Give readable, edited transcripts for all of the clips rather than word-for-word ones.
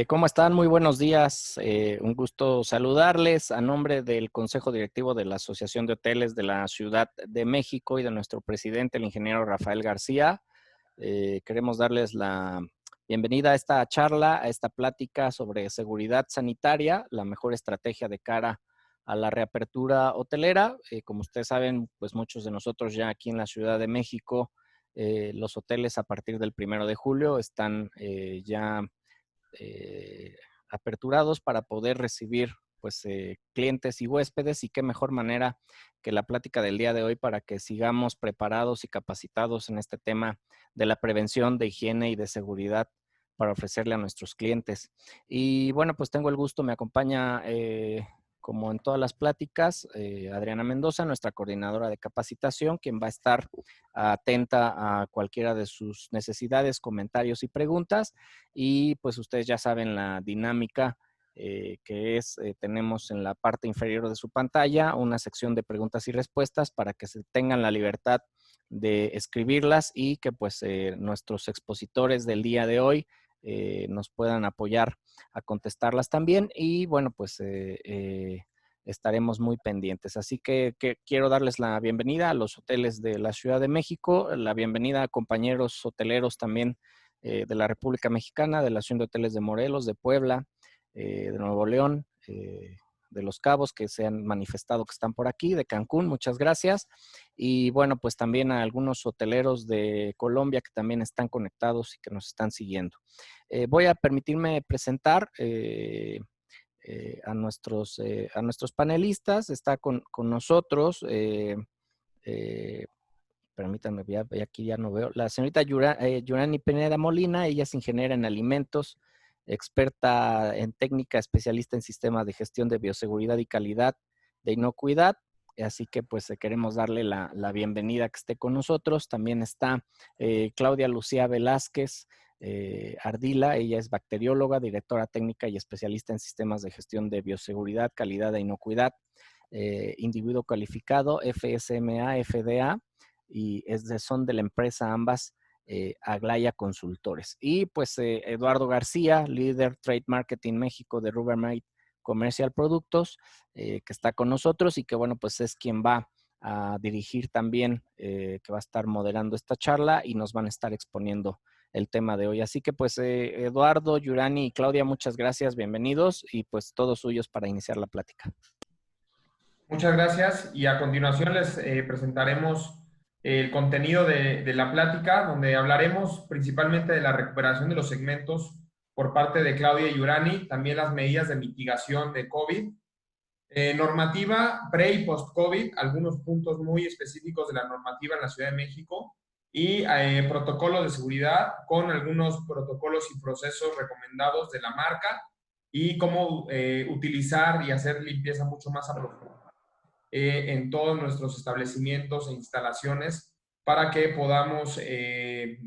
¿Cómo están? Muy buenos días. Un gusto saludarles a nombre del Consejo Directivo de la Asociación de Hoteles de la Ciudad de México y de nuestro presidente, el ingeniero Rafael García. Queremos darles la bienvenida a esta charla, a esta plática sobre seguridad sanitaria, la mejor estrategia de cara a la reapertura hotelera. Como ustedes saben, pues muchos de nosotros ya aquí en la Ciudad de México, los hoteles a partir del 1 de julio están ya aperturados para poder recibir pues clientes y huéspedes, y qué mejor manera que la plática del día de hoy para que sigamos preparados y capacitados en este tema de la prevención, de higiene y de seguridad para ofrecerle a nuestros clientes. Y bueno, pues tengo el gusto, me acompaña como en todas las pláticas, Adriana Mendoza, nuestra coordinadora de capacitación, quien va a estar atenta a cualquiera de sus necesidades, comentarios y preguntas. Y pues ustedes ya saben la dinámica que es, tenemos en la parte inferior de su pantalla una sección de preguntas y respuestas para que se tengan la libertad de escribirlas y que pues nuestros expositores del día de hoy nos puedan apoyar a contestarlas también. Y bueno, pues estaremos muy pendientes. Así que quiero darles la bienvenida a los hoteles de la Ciudad de México, la bienvenida a compañeros hoteleros también de la República Mexicana, de la Asociación de Hoteles de Morelos, de Puebla, de Nuevo León, de Los Cabos, que se han manifestado que están por aquí, de Cancún, muchas gracias. Y bueno, pues también a algunos hoteleros de Colombia que también están conectados y que nos están siguiendo. Voy a permitirme presentar a nuestros panelistas. Está con nosotros, permítanme, aquí ya no veo, la señorita Yurani Pineda Molina. Ella es ingeniera en alimentos, experta en técnica, especialista en sistemas de gestión de bioseguridad y calidad de inocuidad. Así que pues queremos darle la bienvenida que esté con nosotros. También está Claudia Lucía Velázquez Ardila. Ella es bacterióloga, directora técnica y especialista en sistemas de gestión de bioseguridad, calidad e inocuidad. Individuo calificado, FSMA, FDA, y son de la empresa ambas Aglaya Consultores. Y pues Eduardo García, líder Trade Marketing México de Rubbermaid Commercial Productos, que está con nosotros y que bueno, pues es quien va a dirigir también, que va a estar moderando esta charla y nos van a estar exponiendo el tema de hoy. Así que pues Eduardo, Yurani y Claudia, muchas gracias, bienvenidos, y pues todos suyos para iniciar la plática. Muchas gracias, y a continuación les presentaremos el contenido de la plática, donde hablaremos principalmente de la recuperación de los segmentos por parte de Claudia y Yurani, también las medidas de mitigación de COVID, normativa pre y post-COVID, algunos puntos muy específicos de la normativa en la Ciudad de México, y protocolos de seguridad con algunos protocolos y procesos recomendados de la marca, y cómo utilizar y hacer limpieza mucho más a profundidad en todos nuestros establecimientos e instalaciones para que podamos,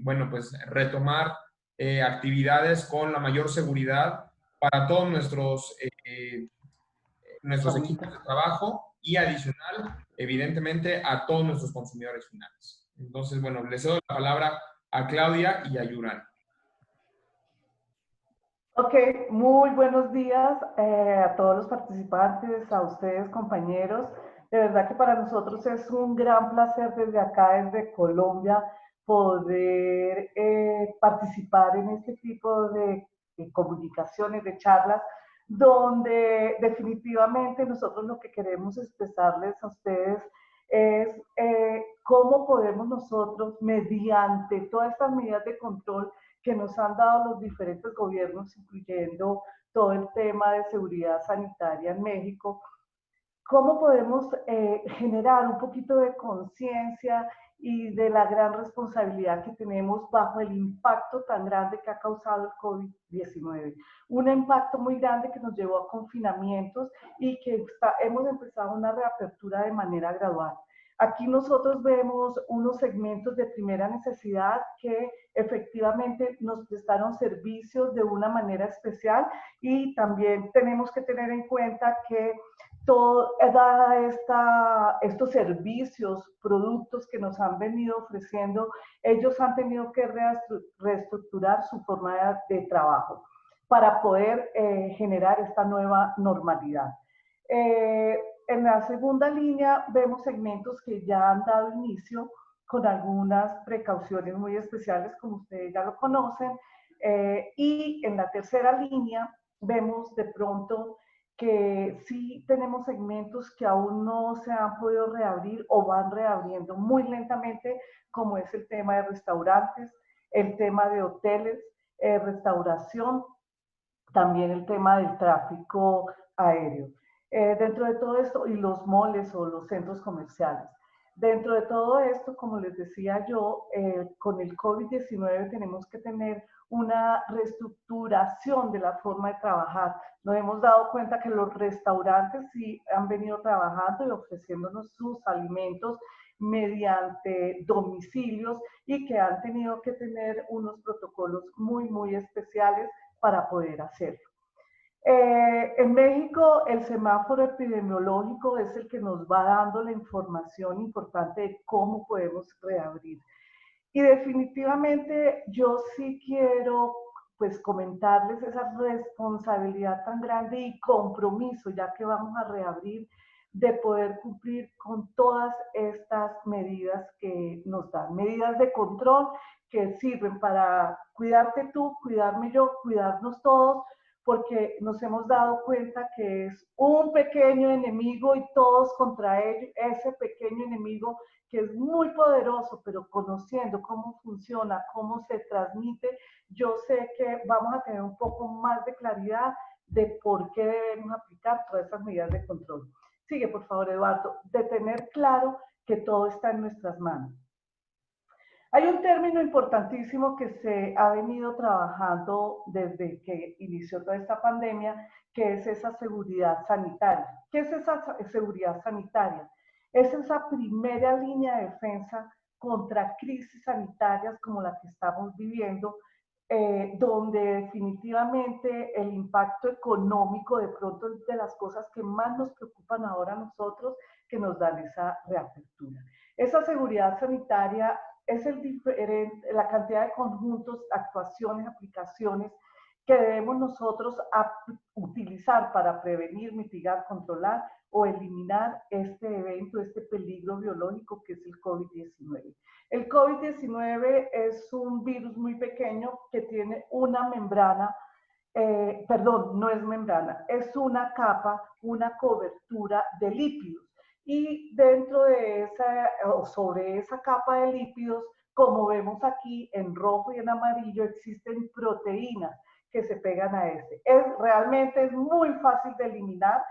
bueno, pues retomar actividades con la mayor seguridad para todos nuestros equipos de trabajo y adicional, evidentemente, a todos nuestros consumidores finales. Entonces, bueno, les doy la palabra a Claudia y a Yuran. Ok, muy buenos días a todos los participantes, a ustedes compañeros. De verdad que para nosotros es un gran placer desde acá, desde Colombia, poder participar en este tipo de comunicaciones, de charlas, donde definitivamente nosotros lo que queremos expresarles a ustedes es cómo podemos nosotros, mediante todas estas medidas de control que nos han dado los diferentes gobiernos, incluyendo todo el tema de seguridad sanitaria en México, cómo podemos generar un poquito de conciencia y de la gran responsabilidad que tenemos bajo el impacto tan grande que ha causado el COVID-19. Un impacto muy grande que nos llevó a confinamientos y que hemos empezado una reapertura de manera gradual. Aquí nosotros vemos unos segmentos de primera necesidad que efectivamente nos prestaron servicios de una manera especial, y también tenemos que tener en cuenta que todos estos servicios, productos que nos han venido ofreciendo, ellos han tenido que reestructurar su forma de trabajo. para poder generar esta nueva normalidad. En la segunda línea vemos segmentos que ya han dado inicio con algunas precauciones muy especiales, como ustedes ya lo conocen, y en la tercera línea vemos de pronto que sí tenemos segmentos que aún no se han podido reabrir o van reabriendo muy lentamente, como es el tema de restaurantes, el tema de hoteles, restauración, también el tema del tráfico aéreo. Dentro de todo esto, y los moles o los centros comerciales. Dentro de todo esto, como les decía yo, con el COVID-19 tenemos que tener una reestructuración de la forma de trabajar. Nos hemos dado cuenta que los restaurantes sí han venido trabajando y ofreciéndonos sus alimentos mediante domicilios y que han tenido que tener unos protocolos muy, muy especiales para poder hacerlo. En México, el semáforo epidemiológico es el que nos va dando la información importante de cómo podemos reabrir. Y definitivamente yo sí quiero pues comentarles esa responsabilidad tan grande y compromiso, ya que vamos a reabrir, de poder cumplir con todas estas medidas que nos dan, medidas de control que sirven para cuidarte tú, cuidarme yo, cuidarnos todos, porque nos hemos dado cuenta que es un pequeño enemigo y todos contra él, ese pequeño enemigo que es muy poderoso, pero conociendo cómo funciona, cómo se transmite, yo sé que vamos a tener un poco más de claridad de por qué debemos aplicar todas esas medidas de control. Sigue, por favor, Eduardo, de tener claro que todo está en nuestras manos. Hay un término importantísimo que se ha venido trabajando desde que inició toda esta pandemia, que es esa seguridad sanitaria. ¿Qué es esa seguridad sanitaria? Es esa primera línea de defensa contra crisis sanitarias como la que estamos viviendo, donde definitivamente el impacto económico de pronto es de las cosas que más nos preocupan ahora a nosotros, que nos dan esa reapertura. Esa seguridad sanitaria es la cantidad de conjuntos, actuaciones, aplicaciones que debemos nosotros utilizar para prevenir, mitigar, controlar o eliminar este evento, este peligro biológico que es el COVID-19. El COVID-19 es un virus muy pequeño que tiene una membrana, perdón, no es membrana, es una capa, una cobertura de lípidos. Y dentro de esa, o sobre esa capa de lípidos, como vemos aquí en rojo y en amarillo, existen proteínas que se pegan a este. Realmente es muy fácil de eliminar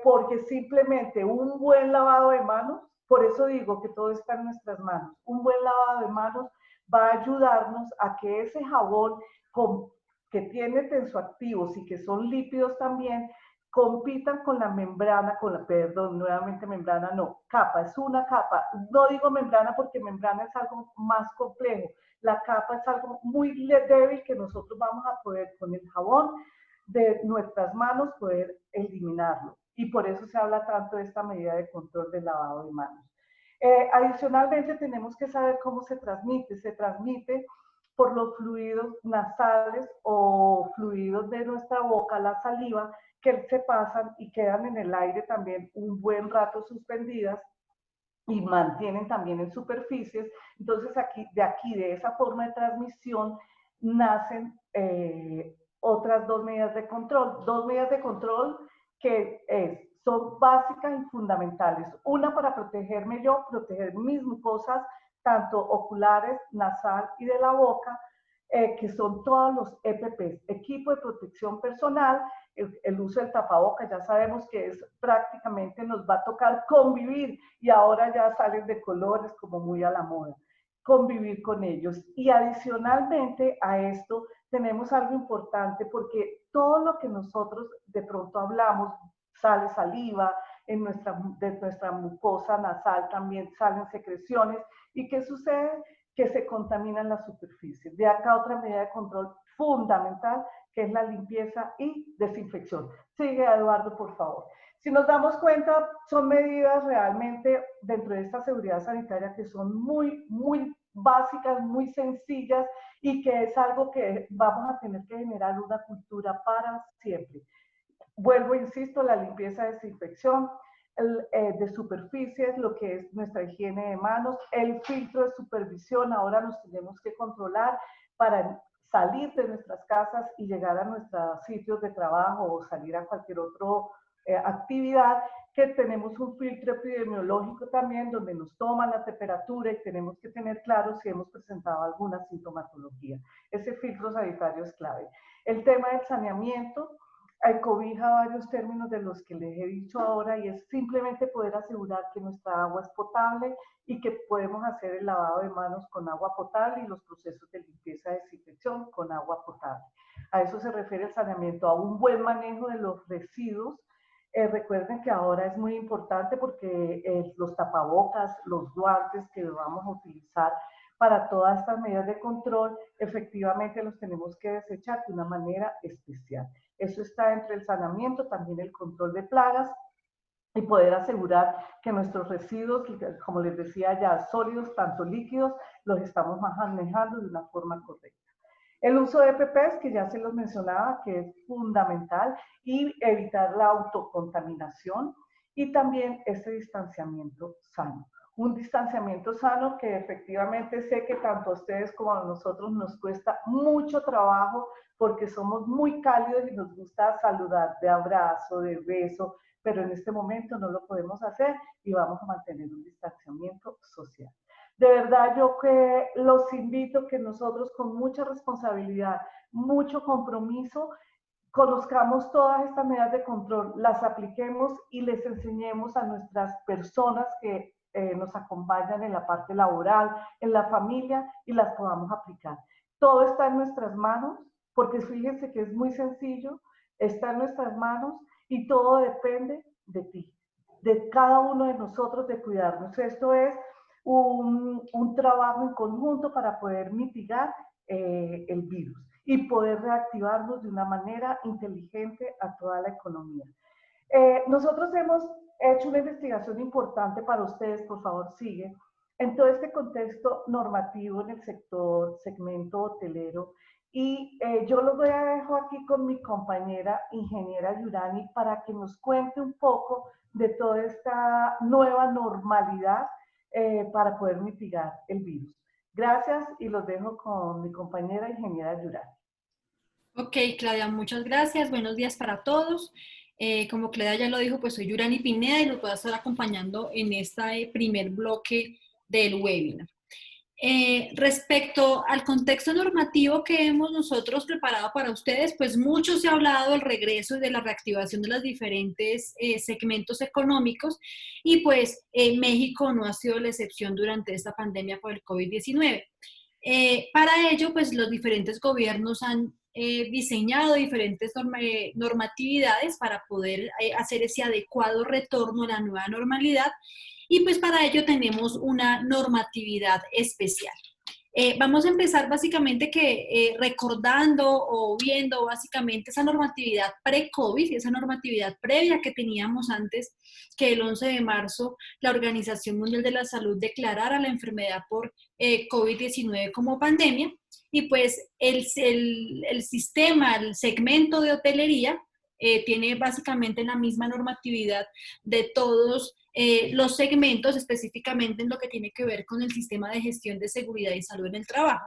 porque simplemente un buen lavado de manos, por eso digo que todo está en nuestras manos, un buen lavado de manos va a ayudarnos a que ese jabón que tiene tensoactivos y que son lípidos también, compitan con la membrana, perdón, nuevamente membrana no, capa, es una capa. No digo membrana porque membrana es algo más complejo. La capa es algo muy débil que nosotros vamos a poder con el jabón de nuestras manos poder eliminarlo. Y por eso se habla tanto de esta medida de control del lavado de manos. Adicionalmente tenemos que saber cómo se transmite. Se transmite por los fluidos nasales o fluidos de nuestra boca, la saliva, que se pasan y quedan en el aire también un buen rato suspendidas y mantienen también en superficies. Entonces de esa forma de transmisión nacen otras dos medidas de control que son básicas y fundamentales. Una para protegerme yo, proteger mis mucosas, tanto oculares, nasal y de la boca, que son todos los EPPs, equipo de protección personal. El uso del tapaboca ya sabemos que es prácticamente nos va a tocar convivir y ahora ya salen de colores como muy a la moda, convivir con ellos. Y adicionalmente a esto tenemos algo importante porque todo lo que nosotros de pronto hablamos, sale saliva, de nuestra mucosa nasal también salen secreciones. ¿Y qué sucede? Que se contaminan las superficies. De acá otra medida de control fundamental, que es la limpieza y desinfección. Sigue, Eduardo, por favor. Si nos damos cuenta, son medidas realmente dentro de esta seguridad sanitaria que son muy, muy básicas, muy sencillas y que es algo que vamos a tener que generar una cultura para siempre. Vuelvo, insisto, la limpieza, desinfección de superficies, lo que es nuestra higiene de manos, el filtro de supervisión, ahora nos tenemos que controlar para salir de nuestras casas y llegar a nuestros sitios de trabajo o salir a cualquier otra actividad, que tenemos un filtro epidemiológico también donde nos toman la temperatura y tenemos que tener claro si hemos presentado alguna sintomatología. Ese filtro sanitario es clave. El tema del saneamiento cobija varios términos de los que les he dicho ahora y es simplemente poder asegurar que nuestra agua es potable y que podemos hacer el lavado de manos con agua potable y los procesos de limpieza y desinfección con agua potable. A eso se refiere el saneamiento, a un buen manejo de los residuos. Recuerden que ahora es muy importante porque los tapabocas, los guantes que vamos a utilizar para todas estas medidas de control, efectivamente los tenemos que desechar de una manera especial. Eso está entre el saneamiento, también el control de plagas y poder asegurar que nuestros residuos, como les decía ya, sólidos, tanto líquidos, los estamos manejando de una forma correcta. El uso de EPPs, que ya se los mencionaba, que es fundamental, y evitar la autocontaminación y también este distanciamiento sano. Un distanciamiento sano que efectivamente sé que tanto a ustedes como a nosotros nos cuesta mucho trabajo porque somos muy cálidos y nos gusta saludar de abrazo, de beso, pero en este momento no lo podemos hacer y vamos a mantener un distanciamiento social. De verdad, yo que los invito que nosotros con mucha responsabilidad, mucho compromiso, conozcamos todas estas medidas de control, las apliquemos y les enseñemos a nuestras personas que nos acompañan en la parte laboral, en la familia y las podamos aplicar. Todo está en nuestras manos, porque fíjense que es muy sencillo, está en nuestras manos y todo depende de ti, de cada uno de nosotros de cuidarnos. Esto es un trabajo en conjunto para poder mitigar el virus y poder reactivarnos de una manera inteligente a toda la economía. Nosotros hemos hecho una investigación importante para ustedes, por favor sigue, en todo este contexto normativo en el segmento hotelero y yo lo voy a dejar aquí con mi compañera ingeniera Yurani para que nos cuente un poco de toda esta nueva normalidad para poder mitigar el virus. Gracias y los dejo con mi compañera ingeniera Yurani. Ok, Claudia, muchas gracias. Buenos días para todos. Como Claudia ya lo dijo, pues soy Yurani Pineda y los voy a estar acompañando en este primer bloque del webinar. Respecto al contexto normativo que hemos nosotros preparado para ustedes, pues mucho se ha hablado del regreso y de la reactivación de los diferentes segmentos económicos y pues México no ha sido la excepción durante esta pandemia por el COVID-19. Para ello, pues los diferentes gobiernos han diseñado diferentes normatividades para poder hacer ese adecuado retorno a la nueva normalidad y pues para ello tenemos una normatividad especial. Vamos a empezar básicamente recordando o viendo básicamente esa normatividad pre-COVID, esa normatividad previa que teníamos antes que el 11 de marzo la Organización Mundial de la Salud declarara la enfermedad por COVID-19 como pandemia y pues el sistema, el segmento de hotelería tiene básicamente la misma normatividad de todos los segmentos, específicamente en lo que tiene que ver con el sistema de gestión de seguridad y salud en el trabajo.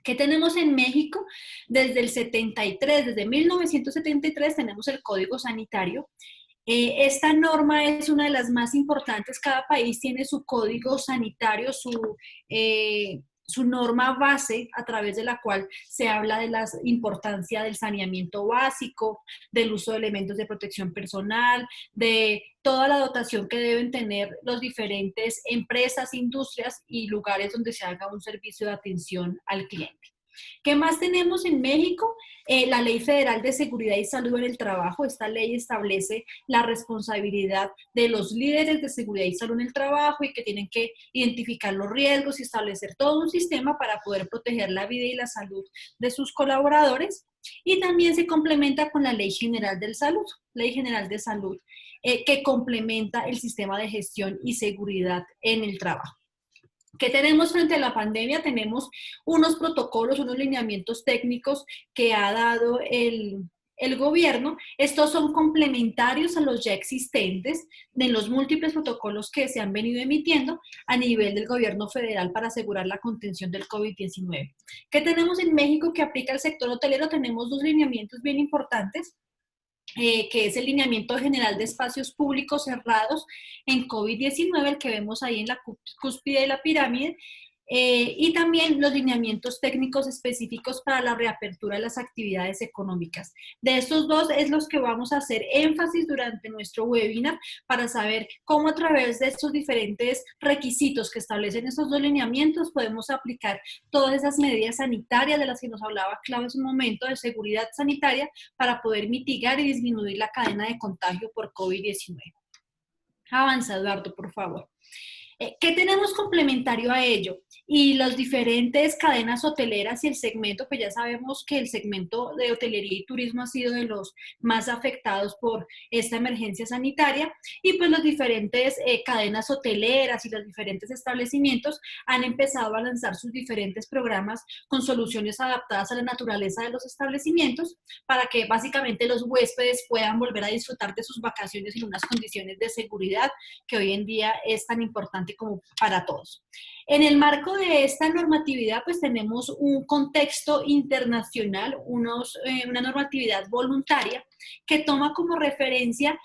¿Qué tenemos en México? Desde el 73, desde 1973 tenemos el Código Sanitario. Esta norma es una de las más importantes. Cada país tiene su código sanitario, su norma base a través de la cual se habla de la importancia del saneamiento básico, del uso de elementos de protección personal, de toda la dotación que deben tener las diferentes empresas, industrias y lugares donde se haga un servicio de atención al cliente. ¿Qué más tenemos en México? La Ley Federal de Seguridad y Salud en el Trabajo. Esta ley establece la responsabilidad de los líderes de seguridad y salud en el trabajo y que tienen que identificar los riesgos y establecer todo un sistema para poder proteger la vida y la salud de sus colaboradores. Y también se complementa con la Ley General de Salud, que complementa el sistema de gestión y seguridad en el trabajo. ¿Qué tenemos frente a la pandemia? Tenemos unos protocolos, unos lineamientos técnicos que ha dado el gobierno. Estos son complementarios a los ya existentes de los múltiples protocolos que se han venido emitiendo a nivel del gobierno federal para asegurar la contención del COVID-19. ¿Qué tenemos en México que aplica al sector hotelero? Tenemos dos lineamientos bien importantes. Que es el lineamiento general de espacios públicos cerrados en COVID-19, el que vemos ahí en la cúspide de la pirámide, y también los lineamientos técnicos específicos para la reapertura de las actividades económicas. De estos dos es los que vamos a hacer énfasis durante nuestro webinar para saber cómo a través de estos diferentes requisitos que establecen estos dos lineamientos podemos aplicar todas esas medidas sanitarias de las que nos hablaba Clau hace un momento, de seguridad sanitaria, para poder mitigar y disminuir la cadena de contagio por COVID-19. Avanza, Eduardo, por favor. ¿Qué tenemos complementario a ello? Y las diferentes cadenas hoteleras y el segmento, pues ya sabemos que el segmento de hotelería y turismo ha sido de los más afectados por esta emergencia sanitaria, y pues las diferentes cadenas hoteleras y los diferentes establecimientos han empezado a lanzar sus diferentes programas con soluciones adaptadas a la naturaleza de los establecimientos para que básicamente los huéspedes puedan volver a disfrutar de sus vacaciones en unas condiciones de seguridad que hoy en día es tan importante como para todos. En el marco de esta normatividad, pues tenemos un contexto internacional, una normatividad voluntaria que toma como referencia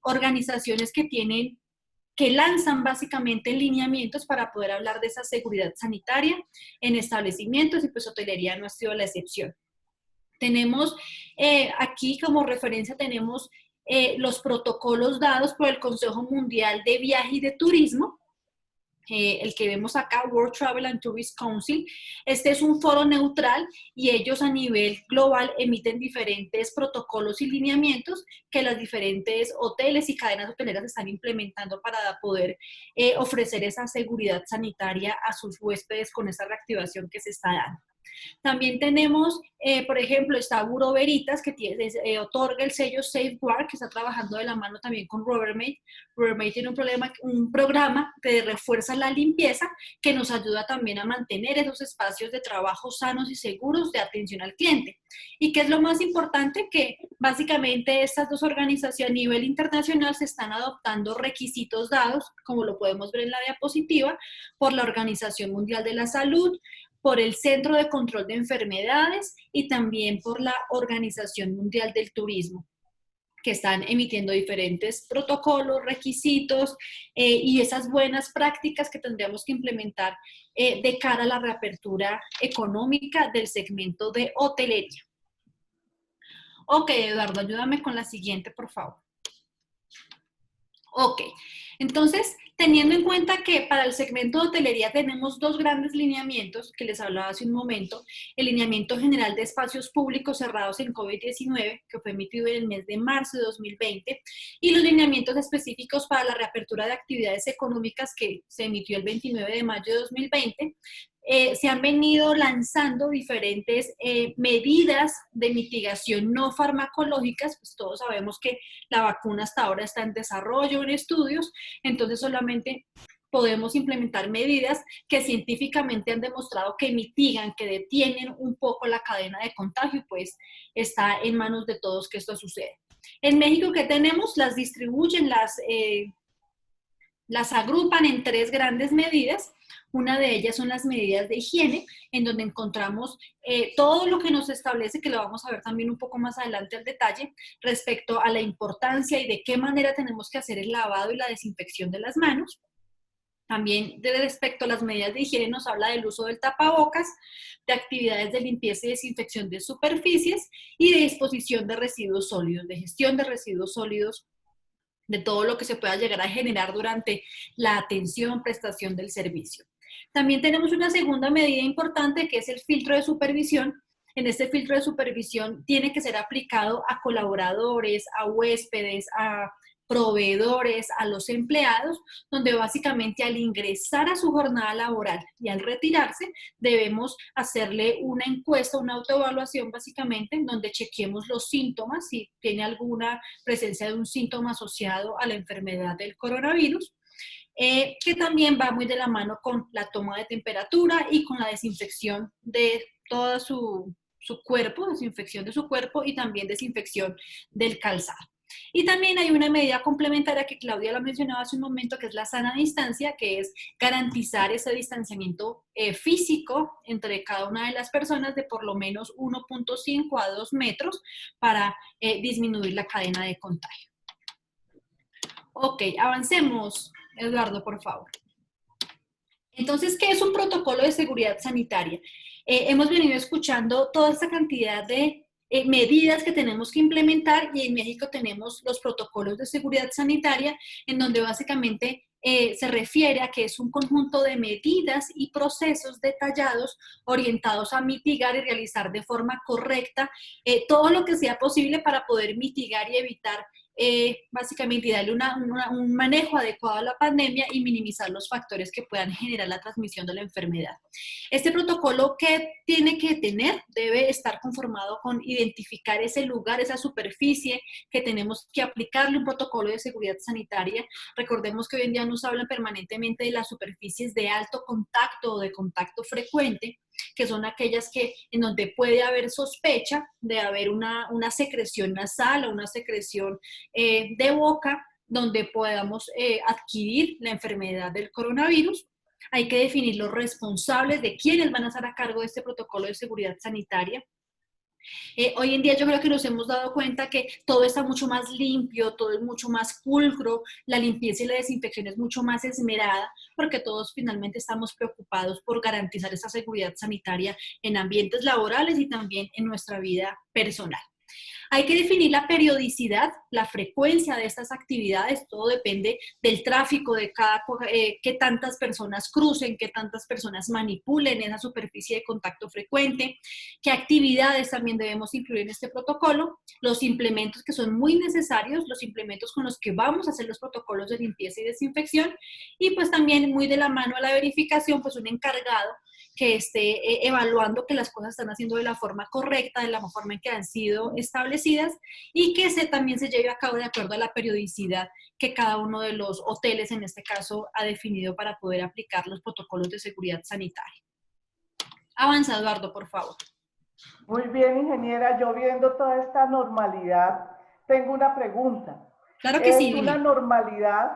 organizaciones que lanzan básicamente lineamientos para poder hablar de esa seguridad sanitaria en establecimientos, y pues hotelería no ha sido la excepción. Tenemos aquí como referencia tenemos los protocolos dados por el Consejo Mundial de Viaje y de Turismo, el que vemos acá, World Travel and Tourist Council. Este es un foro neutral y ellos a nivel global emiten diferentes protocolos y lineamientos que las diferentes hoteles y cadenas hoteleras están implementando para poder ofrecer esa seguridad sanitaria a sus huéspedes con esa reactivación que se está dando. También tenemos, por ejemplo, está Bureau Veritas, que otorga el sello Safeguard, que está trabajando de la mano también con Rubbermaid. Rubbermaid tiene un programa que refuerza la limpieza, que nos ayuda también a mantener esos espacios de trabajo sanos y seguros de atención al cliente. Y que es lo más importante, que básicamente estas dos organizaciones a nivel internacional se están adoptando requisitos dados, como lo podemos ver en la diapositiva, por la Organización Mundial de la Salud, por el Centro de Control de Enfermedades y también por la Organización Mundial del Turismo, que están emitiendo diferentes protocolos, requisitos y esas buenas prácticas que tendríamos que implementar de cara a la reapertura económica del segmento de hotelería. Ok, Eduardo, ayúdame con la siguiente, por favor. Ok, entonces, teniendo en cuenta que para el segmento de hotelería tenemos dos grandes lineamientos que les hablaba hace un momento, el lineamiento general de espacios públicos cerrados en COVID-19, que fue emitido en el mes de marzo de 2020, y los lineamientos específicos para la reapertura de actividades económicas, que se emitió el 29 de mayo de 2020, se han venido lanzando diferentes medidas de mitigación no farmacológicas. Pues todos sabemos que la vacuna hasta ahora está en desarrollo, en estudios, entonces solamente podemos implementar medidas que científicamente han demostrado que mitigan, que detienen un poco la cadena de contagio, pues está en manos de todos que esto suceda. En México, ¿qué tenemos? Las distribuyen, las agrupan en tres grandes medidas. Una de ellas son las medidas de higiene, en donde encontramos todo lo que nos establece, que lo vamos a ver también un poco más adelante al detalle, respecto a la importancia y de qué manera tenemos que hacer el lavado y la desinfección de las manos. También respecto a las medidas de higiene nos habla del uso del tapabocas, de actividades de limpieza y desinfección de superficies y de disposición de residuos sólidos, de gestión de residuos sólidos, de todo lo que se pueda llegar a generar durante la atención, prestación del servicio. También tenemos una segunda medida importante, que es el filtro de supervisión. En este filtro de supervisión tiene que ser aplicado a colaboradores, a huéspedes, a proveedores, a los empleados, donde básicamente al ingresar a su jornada laboral y al retirarse, debemos hacerle una encuesta, una autoevaluación básicamente, en donde chequeemos los síntomas, si tiene alguna presencia de un síntoma asociado a la enfermedad del coronavirus. que también va muy de la mano con la toma de temperatura y con la desinfección de todo su cuerpo, desinfección de su cuerpo y también desinfección del calzado. Y también hay una medida complementaria que Claudia la mencionaba hace un momento, que es la sana distancia, que es garantizar ese distanciamiento físico entre cada una de las personas de por lo menos 1.5 a 2 metros para disminuir la cadena de contagio. Ok, avancemos, Eduardo, por favor. Entonces, ¿qué es un protocolo de seguridad sanitaria? Hemos venido escuchando toda esta cantidad de medidas que tenemos que implementar, y en México tenemos los protocolos de seguridad sanitaria, en donde básicamente se refiere a que es un conjunto de medidas y procesos detallados orientados a mitigar y realizar de forma correcta todo lo que sea posible para poder mitigar y evitar básicamente y darle un manejo adecuado a la pandemia y minimizar los factores que puedan generar la transmisión de la enfermedad. Este protocolo, ¿qué tiene que tener? Debe estar conformado con identificar ese lugar, esa superficie que tenemos que aplicarle un protocolo de seguridad sanitaria. Recordemos que hoy en día nos hablan permanentemente de las superficies de alto contacto o de contacto frecuente, que son aquellas en donde puede haber sospecha de haber una secreción nasal o una secreción de boca, donde podamos adquirir la enfermedad del coronavirus. Hay que definir los responsables de quiénes van a estar a cargo de este protocolo de seguridad sanitaria. Hoy en día yo creo que nos hemos dado cuenta que todo está mucho más limpio, todo es mucho más pulcro, la limpieza y la desinfección es mucho más esmerada, porque todos finalmente estamos preocupados por garantizar esa seguridad sanitaria en ambientes laborales y también en nuestra vida personal. Hay que definir la periodicidad, la frecuencia de estas actividades, todo depende del tráfico, de qué tantas personas crucen, qué tantas personas manipulen esa superficie de contacto frecuente, qué actividades también debemos incluir en este protocolo, los implementos que son muy necesarios, los implementos con los que vamos a hacer los protocolos de limpieza y desinfección, y pues también muy de la mano a la verificación, pues un encargado que esté evaluando que las cosas están haciendo de la forma correcta, de la forma en que han sido establecidas, y que también se lleve a cabo de acuerdo a la periodicidad que cada uno de los hoteles, en este caso, ha definido para poder aplicar los protocolos de seguridad sanitaria. Avanza, Eduardo, por favor. Muy bien, ingeniera. Yo viendo toda esta normalidad, tengo una pregunta. Claro que sí. Es una normalidad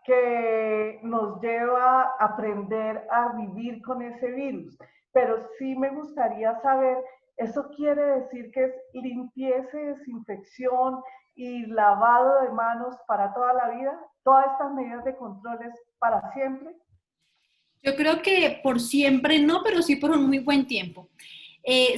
que nos lleva a aprender a vivir con ese virus. Pero sí me gustaría saber, ¿eso quiere decir que es limpieza, desinfección y lavado de manos para toda la vida? ¿Todas estas medidas de control es para siempre? Yo creo que por siempre no, pero sí por un muy buen tiempo.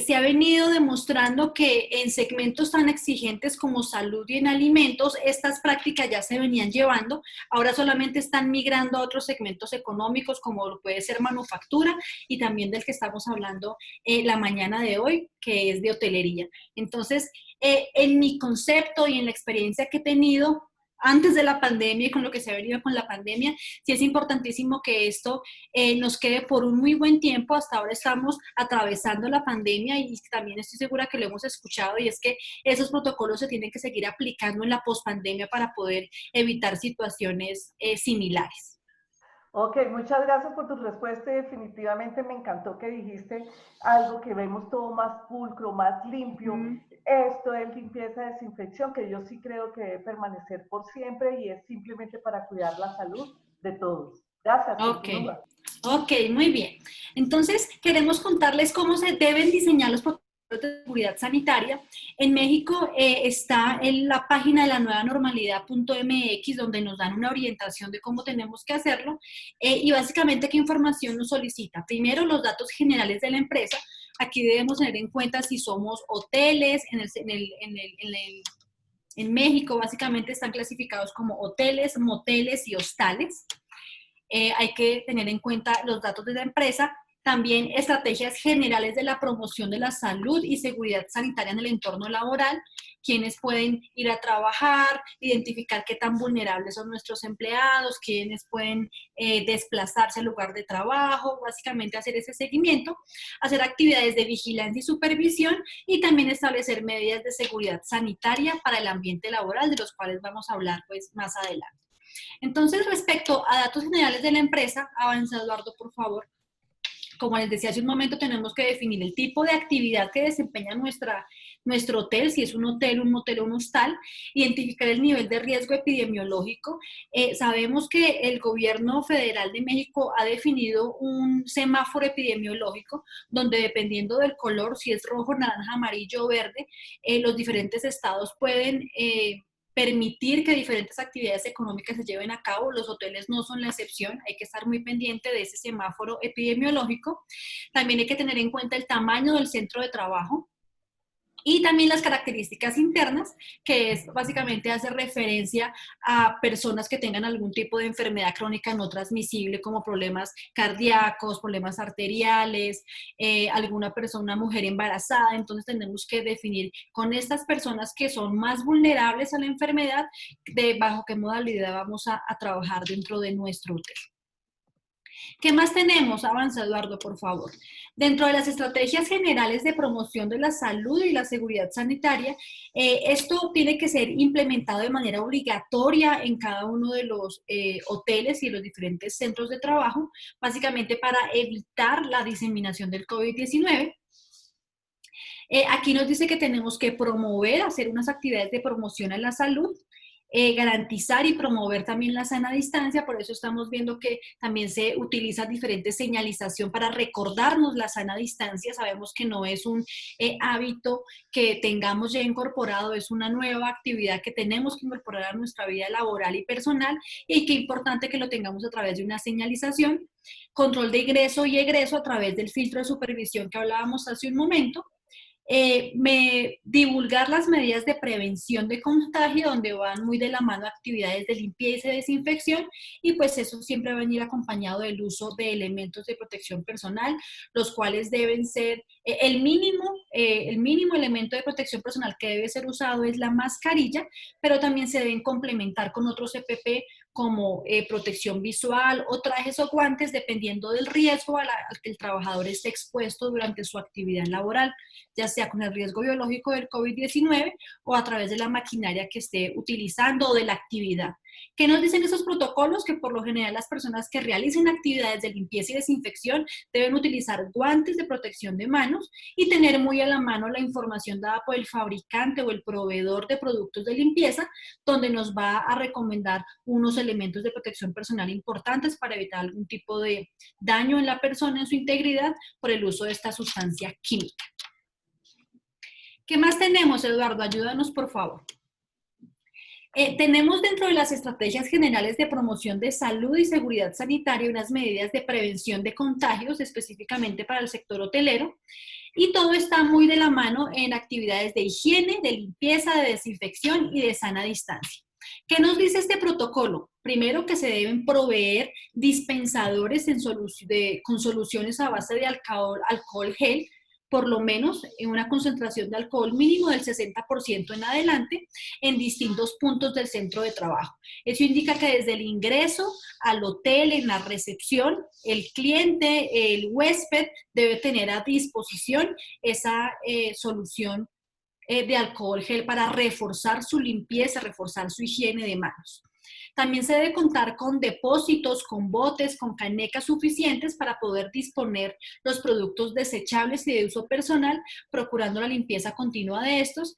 Se ha venido demostrando que en segmentos tan exigentes como salud y en alimentos, estas prácticas ya se venían llevando, ahora solamente están migrando a otros segmentos económicos como puede ser manufactura y también del que estamos hablando la mañana de hoy, que es de hotelería. Entonces, en mi concepto y en la experiencia que he tenido, antes de la pandemia y con lo que se ha venido con la pandemia, sí es importantísimo que esto nos quede por un muy buen tiempo. Hasta ahora estamos atravesando la pandemia y también estoy segura que lo hemos escuchado, y es que esos protocolos se tienen que seguir aplicando en la pospandemia para poder evitar situaciones similares. Ok, muchas gracias por tu respuesta. Definitivamente me encantó que dijiste algo que vemos todo más pulcro, más limpio. Esto es limpieza, desinfección, que yo sí creo que debe permanecer por siempre y es simplemente para cuidar la salud de todos. Gracias. Ok, muy bien. Entonces, queremos contarles cómo se deben diseñar los protocolos de seguridad sanitaria. En México está en la página de la nueva normalidad.mx, donde nos dan una orientación de cómo tenemos que hacerlo y básicamente qué información nos solicita. Primero, los datos generales de la empresa. Aquí debemos tener en cuenta si somos hoteles. En México básicamente están clasificados como hoteles, moteles y hostales. Hay que tener en cuenta los datos de la empresa, también estrategias generales de la promoción de la salud y seguridad sanitaria en el entorno laboral, quienes pueden ir a trabajar, identificar qué tan vulnerables son nuestros empleados, quienes pueden desplazarse al lugar de trabajo, básicamente hacer ese seguimiento, hacer actividades de vigilancia y supervisión y también establecer medidas de seguridad sanitaria para el ambiente laboral, de los cuales vamos a hablar pues más adelante. Entonces, respecto a datos generales de la empresa, avanza Eduardo, por favor. Como les decía hace un momento, tenemos que definir el tipo de actividad que desempeña nuestro hotel, si es un hotel, un motel o un hostal, identificar el nivel de riesgo epidemiológico. Sabemos que el gobierno federal de México ha definido un semáforo epidemiológico donde dependiendo del color, si es rojo, naranja, amarillo o verde, los diferentes estados pueden permitir que diferentes actividades económicas se lleven a cabo. Los hoteles no son la excepción, hay que estar muy pendiente de ese semáforo epidemiológico. También hay que tener en cuenta el tamaño del centro de trabajo y también las características internas, que es básicamente hace referencia a personas que tengan algún tipo de enfermedad crónica no transmisible, como problemas cardíacos, problemas arteriales, alguna persona, una mujer embarazada. Entonces tenemos que definir con estas personas que son más vulnerables a la enfermedad, de bajo qué modalidad vamos a trabajar dentro de nuestro hotel. ¿Qué más tenemos? Avanza, Eduardo, por favor. Dentro de las estrategias generales de promoción de la salud y la seguridad sanitaria, esto tiene que ser implementado de manera obligatoria en cada uno de los hoteles y los diferentes centros de trabajo, básicamente para evitar la diseminación del COVID-19. Aquí nos dice que tenemos que promover, hacer unas actividades de promoción a la salud, garantizar y promover también la sana distancia. Por eso estamos viendo que también se utiliza diferente señalización para recordarnos la sana distancia. Sabemos que no es un hábito que tengamos ya incorporado, es una nueva actividad que tenemos que incorporar a nuestra vida laboral y personal, y qué importante que lo tengamos a través de una señalización. Control de ingreso y egreso a través del filtro de supervisión que hablábamos hace un momento. Divulgar las medidas de prevención de contagio, donde van muy de la mano actividades de limpieza y desinfección, y pues eso siempre va a venir acompañado del uso de elementos de protección personal, los cuales deben ser, el mínimo elemento de protección personal que debe ser usado es la mascarilla, pero también se deben complementar con otros EPP como protección visual o trajes o guantes, dependiendo del riesgo al que el trabajador esté expuesto durante su actividad laboral, ya sea con el riesgo biológico del COVID-19 o a través de la maquinaria que esté utilizando o de la actividad. ¿Qué nos dicen esos protocolos? Que por lo general las personas que realicen actividades de limpieza y desinfección deben utilizar guantes de protección de manos y tener muy a la mano la información dada por el fabricante o el proveedor de productos de limpieza, donde nos va a recomendar unos elementos de protección personal importantes para evitar algún tipo de daño en la persona, en su integridad, por el uso de esta sustancia química. ¿Qué más tenemos, Eduardo? Ayúdanos, por favor. Tenemos dentro de las estrategias generales de promoción de salud y seguridad sanitaria unas medidas de prevención de contagios específicamente para el sector hotelero, y todo está muy de la mano en actividades de higiene, de limpieza, de desinfección y de sana distancia. ¿Qué nos dice este protocolo? Primero, que se deben proveer dispensadores con soluciones a base de alcohol gel, por lo menos en una concentración de alcohol mínimo del 60% en adelante, en distintos puntos del centro de trabajo. Eso indica que desde el ingreso al hotel, en la recepción, el cliente, el huésped, debe tener a disposición esa solución de alcohol gel para reforzar su limpieza, reforzar su higiene de manos. También se debe contar con depósitos, con botes, con canecas suficientes para poder disponer los productos desechables y de uso personal, procurando la limpieza continua de estos.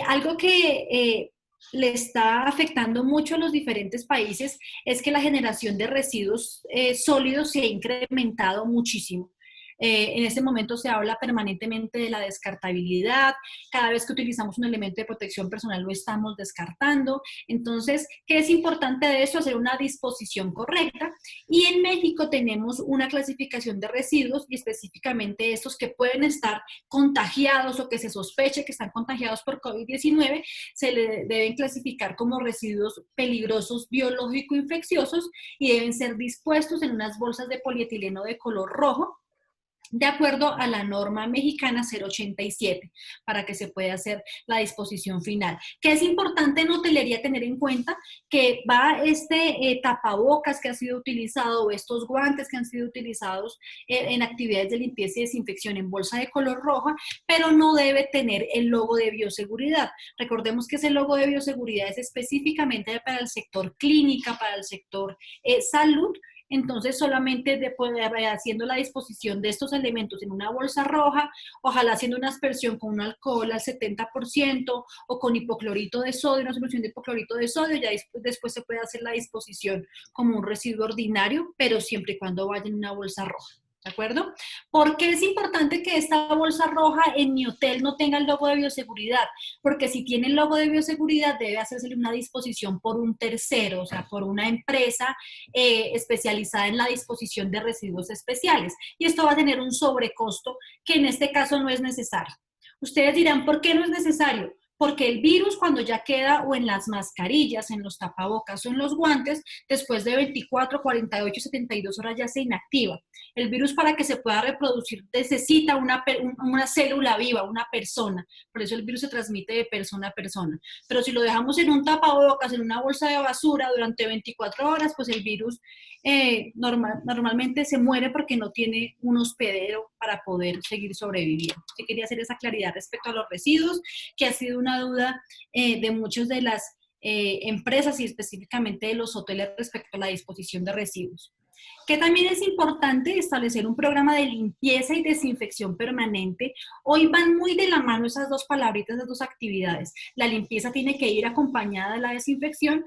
Algo que le está afectando mucho a los diferentes países es que la generación de residuos sólidos se ha incrementado muchísimo. En este momento se habla permanentemente de la descartabilidad. Cada vez que utilizamos un elemento de protección personal lo estamos descartando. Entonces, ¿qué es importante de eso? Hacer una disposición correcta. Y en México tenemos una clasificación de residuos, y específicamente estos que pueden estar contagiados o que se sospeche que están contagiados por COVID-19, se le deben clasificar como residuos peligrosos biológico-infecciosos y deben ser dispuestos en unas bolsas de polietileno de color rojo, de acuerdo a la norma mexicana 087, para que se pueda hacer la disposición final. Que es importante en hotelería tener en cuenta que va este tapabocas que ha sido utilizado o estos guantes que han sido utilizados en actividades de limpieza y desinfección en bolsa de color roja, pero no debe tener el logo de bioseguridad. Recordemos que ese logo de bioseguridad es específicamente para el sector clínica, para el sector salud. Entonces, solamente haciendo la disposición de estos elementos en una bolsa roja, ojalá haciendo una aspersión con un alcohol al 70% o con hipoclorito de sodio, una solución de hipoclorito de sodio, ya después se puede hacer la disposición como un residuo ordinario, pero siempre y cuando vaya en una bolsa roja. ¿De acuerdo? ¿Por qué es importante que esta bolsa roja en mi hotel no tenga el logo de bioseguridad? Porque si tiene el logo de bioseguridad debe hacerse una disposición por un tercero, o sea, por una empresa especializada en la disposición de residuos especiales. Y esto va a tener un sobrecosto que en este caso no es necesario. Ustedes dirán, ¿por qué no es necesario? Porque el virus cuando ya queda o en las mascarillas, en los tapabocas o en los guantes, después de 24, 48, 72 horas ya se inactiva. El virus para que se pueda reproducir necesita una célula viva, una persona. Por eso el virus se transmite de persona a persona. Pero si lo dejamos en un tapabocas, en una bolsa de basura durante 24 horas, pues el virus normalmente se muere porque no tiene un hospedero para poder seguir sobreviviendo. Sí quería hacer esa claridad respecto a los residuos, que ha sido una duda de muchas de las empresas y específicamente de los hoteles respecto a la disposición de residuos. Que también es importante establecer un programa de limpieza y desinfección permanente. Hoy van muy de la mano esas dos palabritas, esas dos actividades. La limpieza tiene que ir acompañada de la desinfección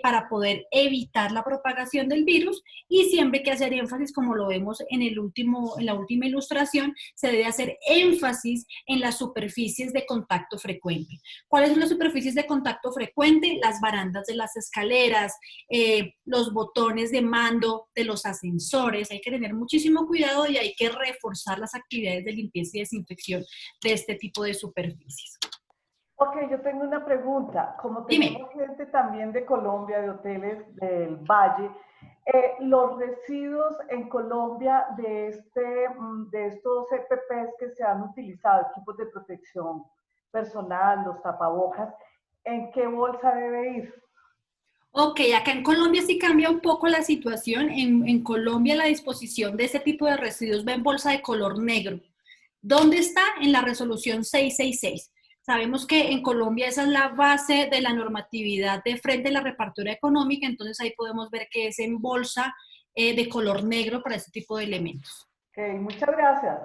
para poder evitar la propagación del virus, y siempre hay que hacer énfasis, como lo vemos en la última ilustración, se debe hacer énfasis en las superficies de contacto frecuente. ¿Cuáles son las superficies de contacto frecuente? Las barandas de las escaleras, los botones de mando de los ascensores. Hay que tener muchísimo cuidado y hay que reforzar las actividades de limpieza y desinfección de este tipo de superficies. Ok, yo tengo una pregunta. Como tenemos gente también de Colombia, de hoteles del Valle, los residuos en Colombia de estos EPPs que se han utilizado, equipos de protección personal, los tapabocas, ¿en qué bolsa debe ir? Ok, acá en Colombia sí cambia un poco la situación. En Colombia la disposición de ese tipo de residuos va en bolsa de color negro. ¿Dónde está? En la resolución 666. Sabemos que en Colombia esa es la base de la normatividad de frente a la repartidora económica, entonces ahí podemos ver que es en bolsa de color negro para este tipo de elementos. Ok, muchas gracias.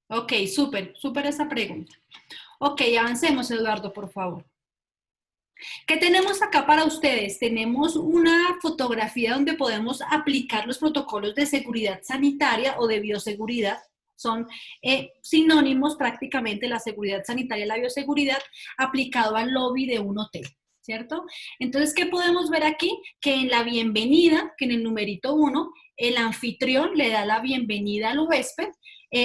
Ok, súper esa pregunta. Ok, avancemos, Eduardo, por favor. ¿Qué tenemos acá para ustedes? Tenemos una fotografía donde podemos aplicar los protocolos de seguridad sanitaria o de bioseguridad. Son sinónimos prácticamente, la seguridad sanitaria y la bioseguridad aplicado al lobby de un hotel, ¿cierto? Entonces, ¿qué podemos ver aquí? Que en la bienvenida, que en el numerito 1, el anfitrión le da la bienvenida al huésped.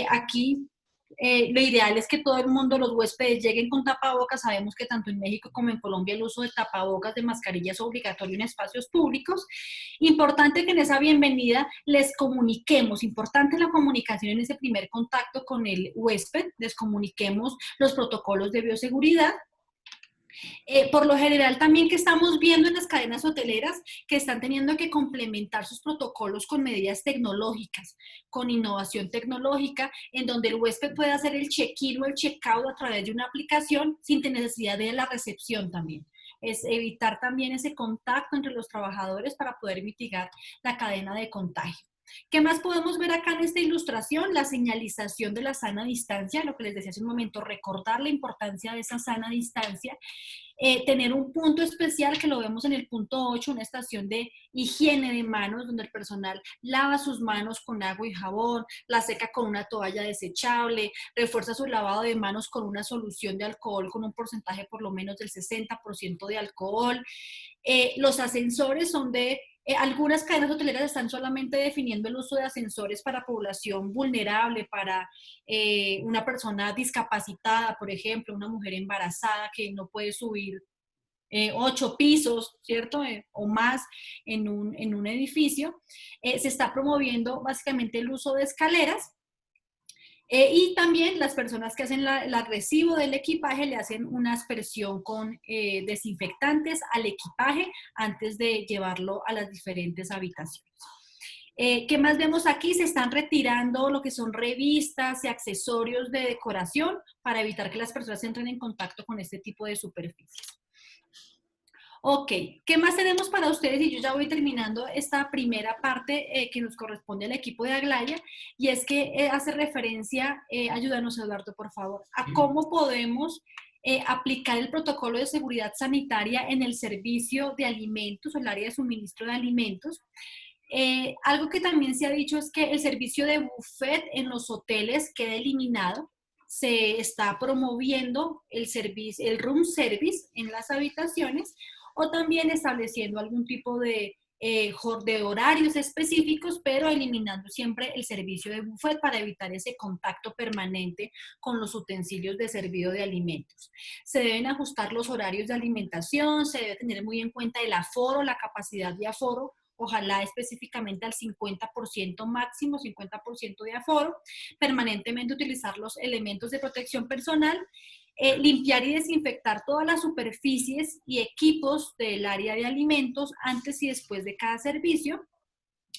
Aquí lo ideal es que todo el mundo, los huéspedes, lleguen con tapabocas. Sabemos que tanto en México como en Colombia el uso de tapabocas, de mascarillas es obligatorio en espacios públicos. Importante que en esa bienvenida les comuniquemos, importante la comunicación en ese primer contacto con el huésped, les comuniquemos los protocolos de bioseguridad. Por lo general también que estamos viendo en las cadenas hoteleras que están teniendo que complementar sus protocolos con medidas tecnológicas, con innovación tecnológica, en donde el huésped puede hacer el check-in o el check-out a través de una aplicación sin necesidad de la recepción también. Es evitar también ese contacto entre los trabajadores para poder mitigar la cadena de contagio. ¿Qué más podemos ver acá en esta ilustración? La señalización de la sana distancia, lo que les decía hace un momento, recordar la importancia de esa sana distancia. Tener un punto especial que lo vemos en el punto 8, una estación de higiene de manos donde el personal lava sus manos con agua y jabón, la seca con una toalla desechable, refuerza su lavado de manos con una solución de alcohol con un porcentaje por lo menos del 60% de alcohol. Los ascensores son de algunas cadenas hoteleras están solamente definiendo el uso de ascensores para población vulnerable, para una persona discapacitada, por ejemplo, una mujer embarazada que no puede subir 8 pisos, ¿cierto? O más en un edificio. Se está promoviendo básicamente el uso de escaleras. Y también las personas que hacen el agresivo del equipaje le hacen una aspersión con desinfectantes al equipaje antes de llevarlo a las diferentes habitaciones. ¿Qué más vemos aquí? Se están retirando lo que son revistas y accesorios de decoración para evitar que las personas entren en contacto con este tipo de superficies. Ok, ¿qué más tenemos para ustedes? Y yo ya voy terminando esta primera parte que nos corresponde al equipo de Aglaya, y es que hace referencia, ayúdanos Eduardo por favor, a cómo podemos aplicar el protocolo de seguridad sanitaria en el servicio de alimentos o el área de suministro de alimentos. Algo que también se ha dicho es que el servicio de buffet en los hoteles queda eliminado. Se está promoviendo el room service en las habitaciones, o también estableciendo algún tipo de horarios específicos, pero eliminando siempre el servicio de buffet para evitar ese contacto permanente con los utensilios de servido de alimentos. Se deben ajustar los horarios de alimentación, se debe tener muy en cuenta el aforo, la capacidad de aforo, ojalá específicamente al 50% máximo, 50% de aforo, permanentemente utilizar los elementos de protección personal, limpiar y desinfectar todas las superficies y equipos del área de alimentos antes y después de cada servicio.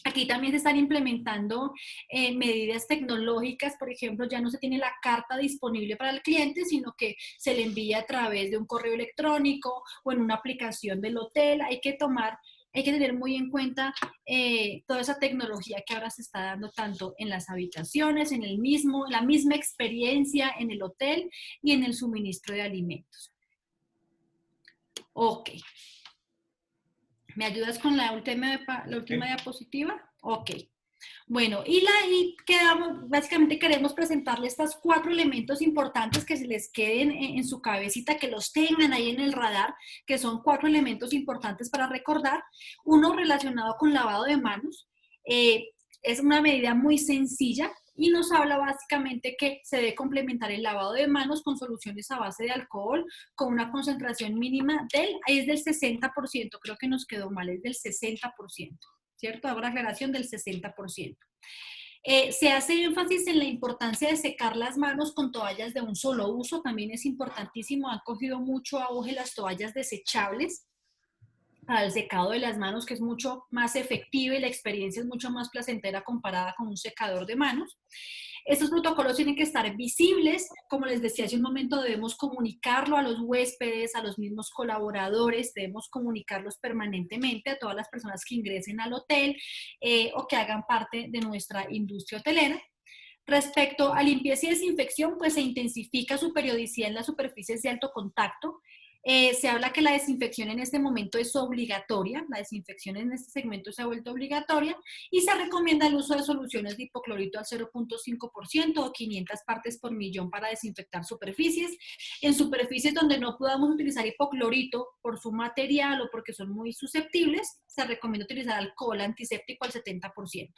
Aquí también se están implementando medidas tecnológicas, por ejemplo, ya no se tiene la carta disponible para el cliente, sino que se le envía a través de un correo electrónico o en una aplicación del hotel. Hay que tener muy en cuenta toda esa tecnología que ahora se está dando tanto en las habitaciones, en la misma experiencia en el hotel y en el suministro de alimentos. Ok. ¿Me ayudas con la última diapositiva? Ok. Bueno, básicamente queremos presentarles estos 4 elementos importantes que se les queden en su cabecita, que los tengan ahí en el radar, que son 4 elementos importantes para recordar. Uno relacionado con lavado de manos. Es una medida muy sencilla y nos habla básicamente que se debe complementar el lavado de manos con soluciones a base de alcohol con una concentración mínima ahí es del 60%, creo que nos quedó mal, es del 60%. ¿Cierto? Hago la aclaración del 60%. Se hace énfasis en la importancia de secar las manos con toallas de un solo uso, también es importantísimo, han cogido mucho auge las toallas desechables para el secado de las manos, que es mucho más efectivo y la experiencia es mucho más placentera comparada con un secador de manos. Estos protocolos tienen que estar visibles, como les decía hace un momento, debemos comunicarlo a los huéspedes, a los mismos colaboradores, debemos comunicarlos permanentemente a todas las personas que ingresen al hotel o que hagan parte de nuestra industria hotelera. Respecto a limpieza y desinfección, pues se intensifica su periodicidad en las superficies de alto contacto. Se habla que la desinfección en este momento es obligatoria, la desinfección en este segmento se ha vuelto obligatoria y se recomienda el uso de soluciones de hipoclorito al 0.5% o 500 partes por millón para desinfectar superficies. En superficies donde no podamos utilizar hipoclorito por su material o porque son muy susceptibles, se recomienda utilizar alcohol antiséptico al 70%.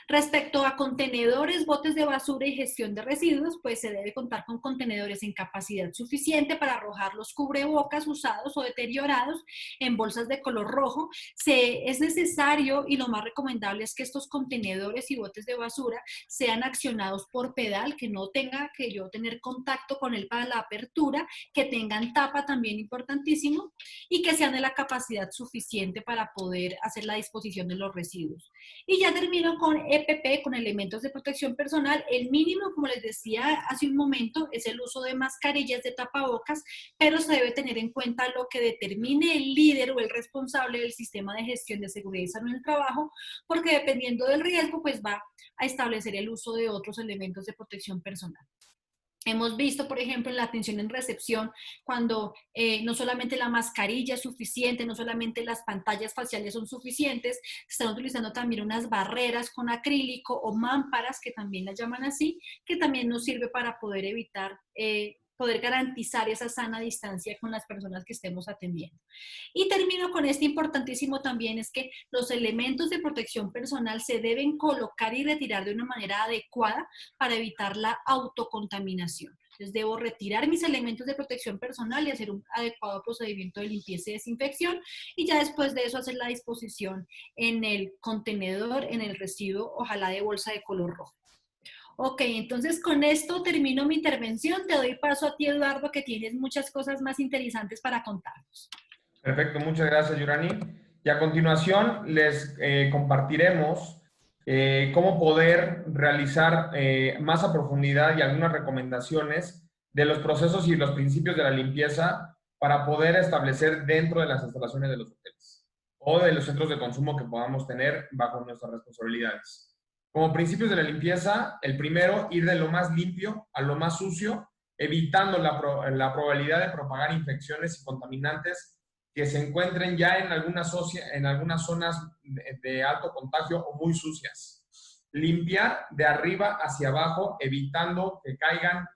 Respecto a contenedores, botes de basura y gestión de residuos, pues se debe contar con contenedores en capacidad suficiente para arrojar los cubrebocas usados o deteriorados en bolsas de color rojo. Es necesario y lo más recomendable es que estos contenedores y botes de basura sean accionados por pedal, que no tenga que yo tener contacto con él para la apertura, que tengan tapa también importantísimo y que sean de la capacidad suficiente para poder hacer la disposición de los residuos. Y ya termino con EPP, con elementos de protección personal. El mínimo, como les decía hace un momento, es el uso de mascarillas de tapabocas, pero se debe tener en cuenta lo que determine el líder o el responsable del sistema de gestión de seguridad y salud en el trabajo, porque dependiendo del riesgo, pues va a establecer el uso de otros elementos de protección personal. Hemos visto, por ejemplo, en la atención en recepción, cuando no solamente la mascarilla es suficiente, no solamente las pantallas faciales son suficientes, se están utilizando también unas barreras con acrílico o mámparas, que también las llaman así, que también nos sirve para poder evitar, poder garantizar esa sana distancia con las personas que estemos atendiendo. Y termino con este importantísimo también, es que los elementos de protección personal se deben colocar y retirar de una manera adecuada para evitar la autocontaminación. Entonces debo retirar mis elementos de protección personal y hacer un adecuado procedimiento de limpieza y desinfección, y ya después de eso hacer la disposición en el contenedor, en el residuo, ojalá de bolsa de color rojo. Ok, entonces con esto termino mi intervención. Te doy paso a ti, Eduardo, que tienes muchas cosas más interesantes para contarnos. Perfecto, muchas gracias, Yurani. Y a continuación les compartiremos cómo poder realizar más a profundidad y algunas recomendaciones de los procesos y los principios de la limpieza para poder establecer dentro de las instalaciones de los hoteles o de los centros de consumo que podamos tener bajo nuestras responsabilidades. Como principios de la limpieza, el primero, ir de lo más limpio a lo más sucio, evitando la probabilidad de propagar infecciones y contaminantes que se encuentren ya en algunas zonas de alto contagio o muy sucias. Limpiar de arriba hacia abajo, evitando que caigan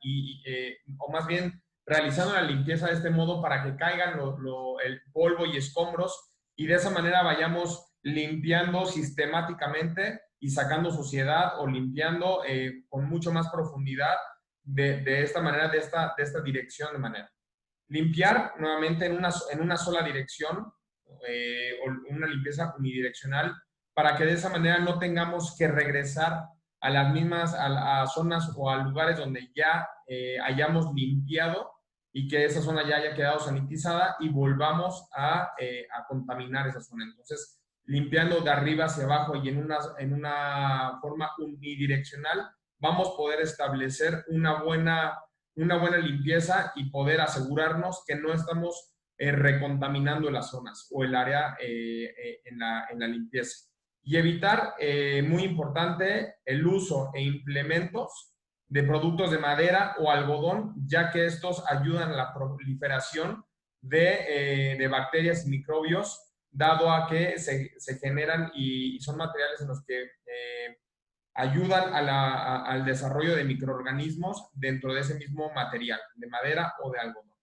o más bien realizando la limpieza de este modo para que caigan el polvo y escombros y de esa manera vayamos limpiando sistemáticamente y sacando suciedad o limpiando con mucho más profundidad de esta manera, de esta dirección de manera. Limpiar nuevamente en una sola dirección o una limpieza unidireccional para que de esa manera no tengamos que regresar a las mismas a zonas o a lugares donde ya hayamos limpiado y que esa zona ya haya quedado sanitizada y volvamos a contaminar esa zona. Entonces, limpiando de arriba hacia abajo y en una forma unidireccional, vamos a poder establecer una buena limpieza y poder asegurarnos que no estamos recontaminando las zonas o el área en la limpieza. Y evitar, muy importante, el uso e implementos de productos de madera o algodón, ya que estos ayudan a la proliferación de bacterias y microbios, dado a que se generan y son materiales en los que ayudan al desarrollo de microorganismos dentro de ese mismo material, de madera o de algodón.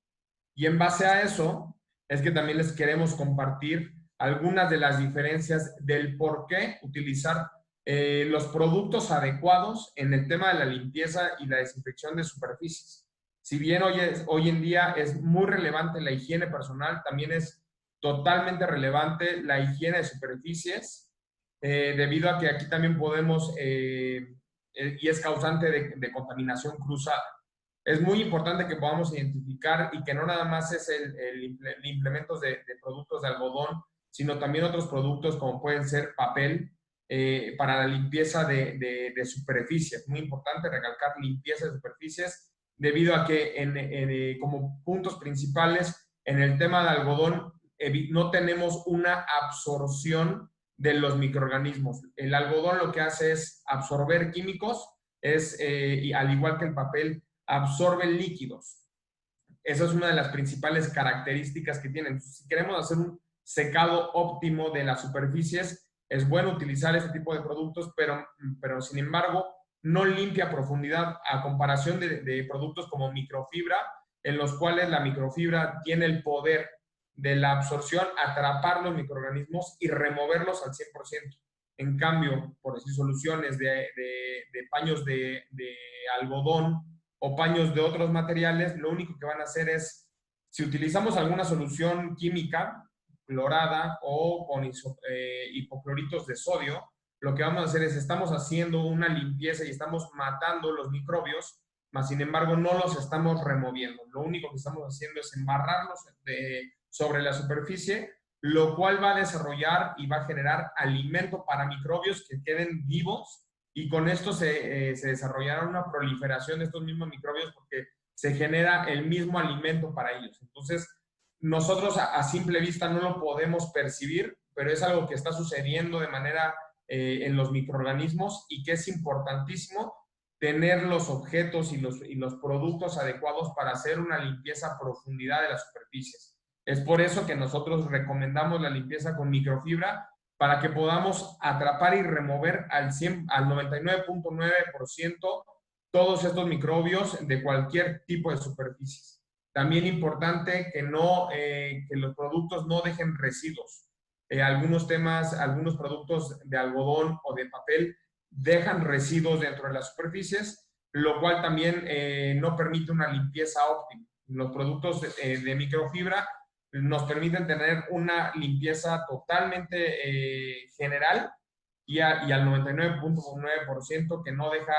Y en base a eso, es que también les queremos compartir algunas de las diferencias del por qué utilizar los productos adecuados en el tema de la limpieza y la desinfección de superficies. Si bien hoy en día es muy relevante la higiene personal, también es totalmente relevante la higiene de superficies, debido a que aquí también podemos, y es causante de contaminación cruzada. Es muy importante que podamos identificar y que no nada más es el implementos de productos de algodón, sino también otros productos como pueden ser papel para la limpieza de superficies. Muy importante recalcar limpieza de superficies debido a que como puntos principales en el tema de algodón no tenemos una absorción de los microorganismos. El algodón lo que hace es absorber químicos, y al igual que el papel, absorbe líquidos. Esa es una de las principales características que tienen. Si queremos hacer un secado óptimo de las superficies, es bueno utilizar este tipo de productos, pero sin embargo, no limpia a profundidad a comparación de productos como microfibra, en los cuales la microfibra tiene el poder de la absorción, atrapar los microorganismos y removerlos al 100%. En cambio, por decir soluciones de paños de algodón o paños de otros materiales, lo único que van a hacer es, si utilizamos alguna solución química, clorada o con hipocloritos de sodio, lo que vamos a hacer es, estamos haciendo una limpieza y estamos matando los microbios, mas sin embargo no los estamos removiendo. Lo único que estamos haciendo es embarrarlos sobre la superficie, lo cual va a desarrollar y va a generar alimento para microbios que queden vivos, y con esto se desarrollará una proliferación de estos mismos microbios porque se genera el mismo alimento para ellos. Entonces, nosotros a simple vista no lo podemos percibir, pero es algo que está sucediendo de manera en los microorganismos y que es importantísimo tener los objetos y los productos adecuados para hacer una limpieza a profundidad de las superficies. Es por eso que nosotros recomendamos la limpieza con microfibra, para que podamos atrapar y remover al 99.9% todos estos microbios de cualquier tipo de superficies. También importante que los productos no dejen residuos. Algunos productos de algodón o de papel dejan residuos dentro de las superficies, lo cual también no permite una limpieza óptima. Los productos de microfibra nos permiten tener una limpieza totalmente general y al 99.9% que no deja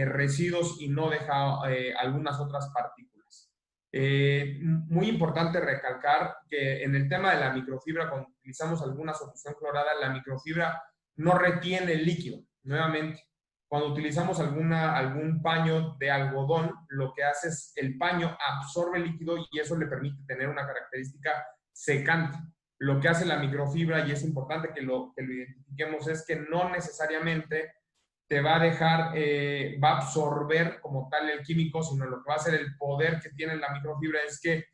residuos y no deja algunas otras partículas. Muy importante recalcar que en el tema de la microfibra, cuando utilizamos alguna solución clorada, la microfibra no retiene el líquido. Nuevamente, cuando utilizamos algún paño de algodón, lo que hace es el paño absorbe el líquido y eso le permite tener una característica secante. Lo que hace la microfibra, y es importante que lo identifiquemos, es que no necesariamente te va a dejar, va a absorber como tal el químico, sino lo que va a hacer el poder que tiene la microfibra es que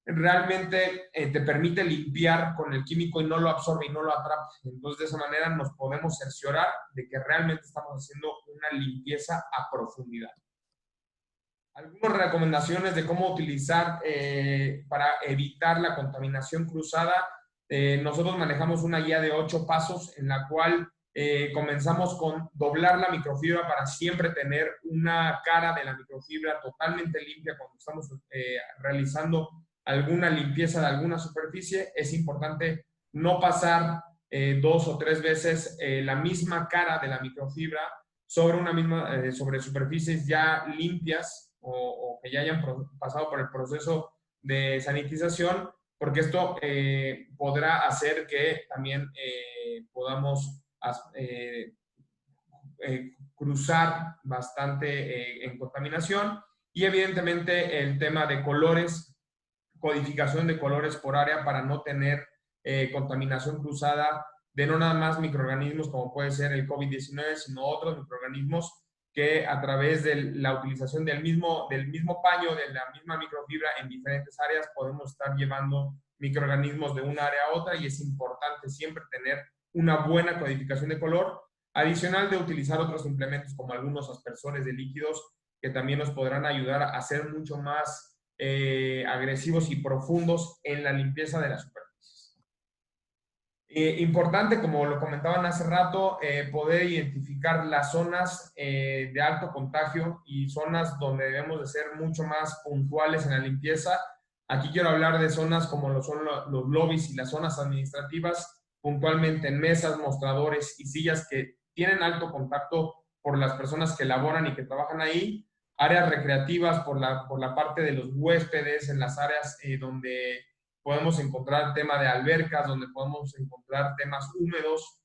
realmente te permite limpiar con el químico y no lo absorbe y no lo atrapa. Entonces, de esa manera nos podemos cerciorar de que realmente estamos haciendo una limpieza a profundidad. Algunas recomendaciones de cómo utilizar para evitar la contaminación cruzada. Nosotros manejamos una guía de 8 pasos en la cual comenzamos con doblar la microfibra para siempre tener una cara de la microfibra totalmente limpia cuando estamos realizando alguna limpieza de alguna superficie. Es importante no pasar 2 o 3 veces la misma cara de la microfibra sobre superficies ya limpias o que ya hayan pasado por el proceso de sanitización, porque esto podrá hacer que también podamos cruzar bastante en contaminación. Y evidentemente el tema de colores, codificación de colores por área para no tener contaminación cruzada de no nada más microorganismos como puede ser el COVID-19, sino otros microorganismos que a través de la utilización del mismo paño, de la misma microfibra en diferentes áreas, podemos estar llevando microorganismos de una área a otra, y es importante siempre tener una buena codificación de color, adicional de utilizar otros implementos como algunos aspersores de líquidos que también nos podrán ayudar a ser mucho más agresivos y profundos en la limpieza de las superficies. Importante, como lo comentaban hace rato, poder identificar las zonas de alto contagio y zonas donde debemos de ser mucho más puntuales en la limpieza. Aquí quiero hablar de zonas como lo son los lobbies y las zonas administrativas, puntualmente en mesas, mostradores y sillas que tienen alto contacto por las personas que laboran y que trabajan ahí. Áreas recreativas por la parte de los huéspedes, en las áreas donde podemos encontrar tema de albercas, donde podemos encontrar temas húmedos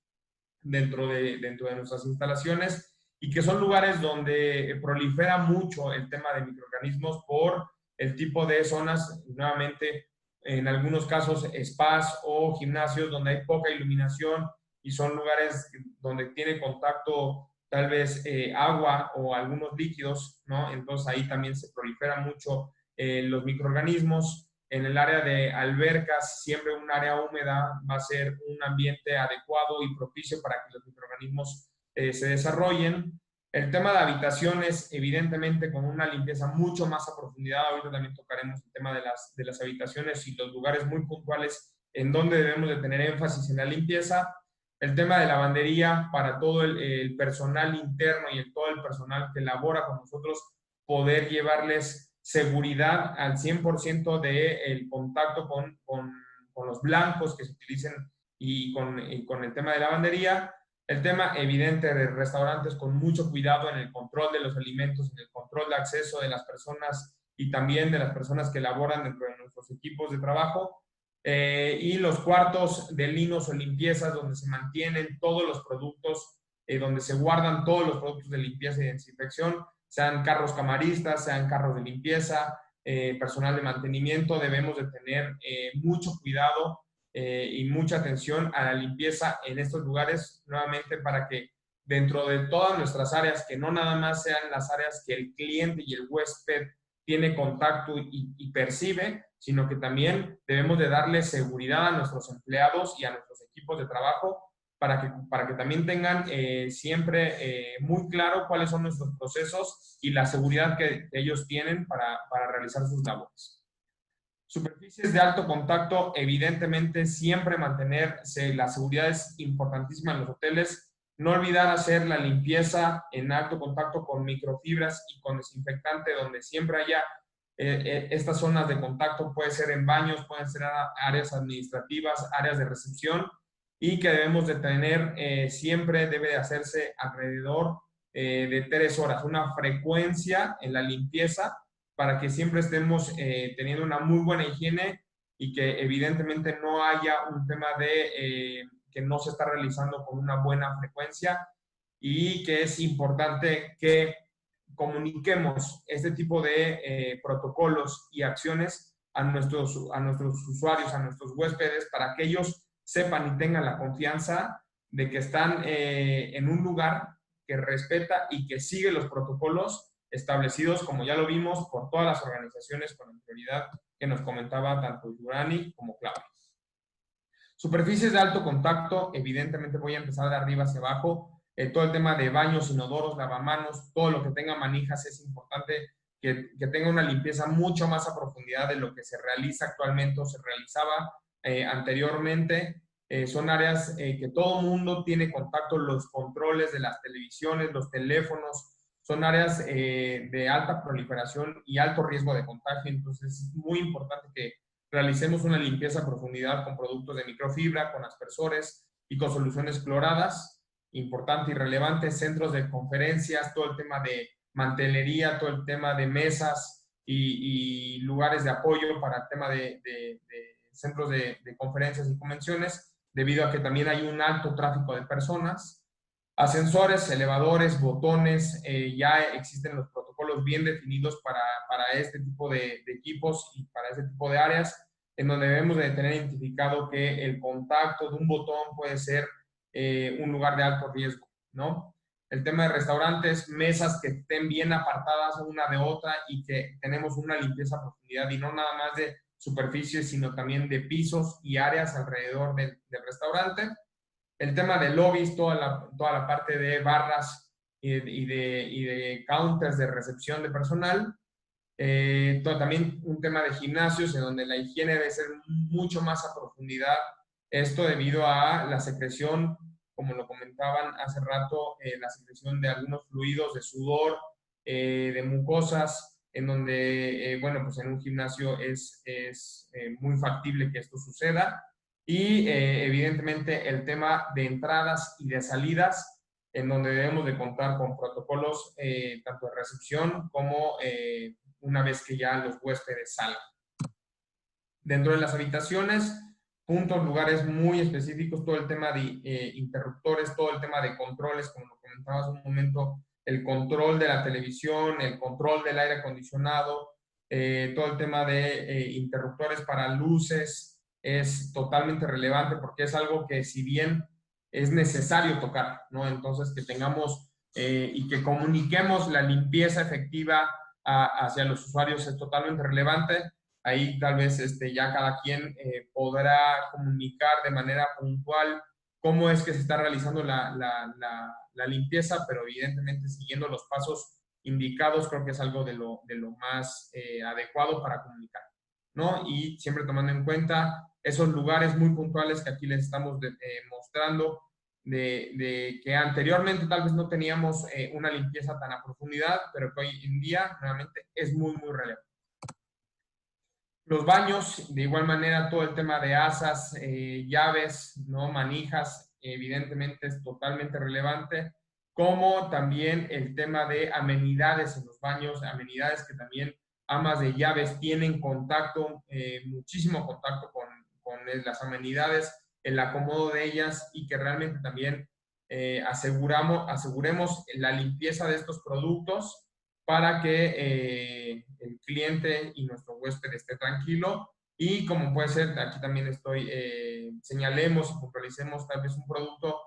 dentro de nuestras instalaciones, y que son lugares donde prolifera mucho el tema de microorganismos por el tipo de zonas, nuevamente, en algunos casos spas o gimnasios donde hay poca iluminación y son lugares donde tiene contacto tal vez agua o algunos líquidos, ¿no? Entonces ahí también se prolifera mucho los microorganismos. En el área de albercas, siempre un área húmeda va a ser un ambiente adecuado y propicio para que los microorganismos se desarrollen. El tema de habitaciones, evidentemente, con una limpieza mucho más a profundidad. Ahorita también tocaremos el tema de las habitaciones y los lugares muy puntuales en donde debemos de tener énfasis en la limpieza. El tema de lavandería para todo el personal interno y todo el personal que labora con nosotros, poder llevarles seguridad al 100% del contacto con los blancos que se utilicen y con el tema de lavandería. El tema evidente de restaurantes con mucho cuidado en el control de los alimentos, en el control de acceso de las personas y también de las personas que laboran dentro de nuestros equipos de trabajo. Y los cuartos de linos o limpiezas donde se mantienen todos los productos, donde se guardan todos los productos de limpieza y desinfección, sean carros camaristas, sean carros de limpieza, personal de mantenimiento. Debemos de tener mucho cuidado y mucha atención a la limpieza en estos lugares, nuevamente para que dentro de todas nuestras áreas, que no nada más sean las áreas que el cliente y el huésped tiene contacto y percibe, sino que también debemos de darle seguridad a nuestros empleados y a nuestros equipos de trabajo para que también tengan siempre muy claro cuáles son nuestros procesos y la seguridad que ellos tienen para realizar sus labores. Superficies de alto contacto, evidentemente siempre mantenerse, la seguridad es importantísima en los hoteles. No olvidar hacer la limpieza en alto contacto con microfibras y con desinfectante, donde siempre haya estas zonas de contacto. Puede ser en baños, pueden ser áreas administrativas, áreas de recepción, y que debemos de tener, siempre debe de hacerse alrededor de 3 horas, una frecuencia en la limpieza para que siempre estemos teniendo una muy buena higiene y que evidentemente no haya un tema de que no se está realizando con una buena frecuencia, y que es importante que comuniquemos este tipo de protocolos y acciones a nuestros usuarios, a nuestros huéspedes, para que ellos sepan y tengan la confianza de que están en un lugar que respeta y que sigue los protocolos establecidos, como ya lo vimos, por todas las organizaciones con anterioridad que nos comentaba tanto Yurani como Claudia. Superficies de alto contacto, evidentemente voy a empezar de arriba hacia abajo. Todo el tema de baños, inodoros, lavamanos, todo lo que tenga manijas, es importante que tenga una limpieza mucho más a profundidad de lo que se realiza actualmente o se realizaba anteriormente. Son áreas que todo mundo tiene contacto, los controles de las televisiones, los teléfonos, son áreas de alta proliferación y alto riesgo de contagio. Entonces es muy importante que realicemos una limpieza a profundidad con productos de microfibra, con aspersores y con soluciones cloradas. Importante y relevante, centros de conferencias, todo el tema de mantelería, todo el tema de mesas y lugares de apoyo para el tema de centros de conferencias y convenciones, debido a que también hay un alto tráfico de personas. Ascensores, elevadores, botones, ya existen los protocolos bien definidos para este tipo de equipos y para este tipo de áreas, en donde debemos de tener identificado que el contacto de un botón puede ser un lugar de alto riesgo, ¿no? El tema de restaurantes, mesas que estén bien apartadas una de otra y que tenemos una limpieza a profundidad, y no nada más de superficies, sino también de pisos y áreas alrededor del restaurante. El tema de lobbies, toda la parte de barras y de counters de recepción de personal. También un tema de gimnasios, en donde la higiene debe ser mucho más a profundidad. Esto debido a la secreción, como lo comentaban hace rato, la secreción de algunos fluidos, de sudor, de mucosas, en donde, bueno, pues en un gimnasio es muy factible que esto suceda. Y evidentemente el tema de entradas y de salidas, en donde debemos de contar con protocolos tanto de recepción como una vez que ya los huéspedes salgan. Dentro de las habitaciones, puntos, lugares muy específicos, todo el tema de interruptores, todo el tema de controles, como lo comentaba hace un momento, el control de la televisión, el control del aire acondicionado, todo el tema de interruptores para luces, es totalmente relevante, porque es algo que, si bien es necesario tocar, ¿no? Entonces, que tengamos y que comuniquemos la limpieza efectiva hacia los usuarios es totalmente relevante. Ahí tal vez ya cada quien podrá comunicar de manera puntual cómo es que se está realizando la limpieza, pero evidentemente siguiendo los pasos indicados, creo que es algo de lo más adecuado para comunicar, ¿no? Y siempre tomando en cuenta esos lugares muy puntuales que aquí les estamos mostrando, de que anteriormente tal vez no teníamos una limpieza tan a profundidad, pero que hoy en día nuevamente es muy, muy relevante. Los baños, de igual manera, todo el tema de asas, llaves, ¿no? Manijas, evidentemente es totalmente relevante, como también el tema de amenidades en los baños, amenidades que también amas de llaves tienen contacto, muchísimo contacto con las amenidades, el acomodo de ellas, y que realmente también aseguremos la limpieza de estos productos para que el cliente y nuestro huésped esté tranquilo. Y como puede ser, aquí también señalemos y puntualicemos tal vez un producto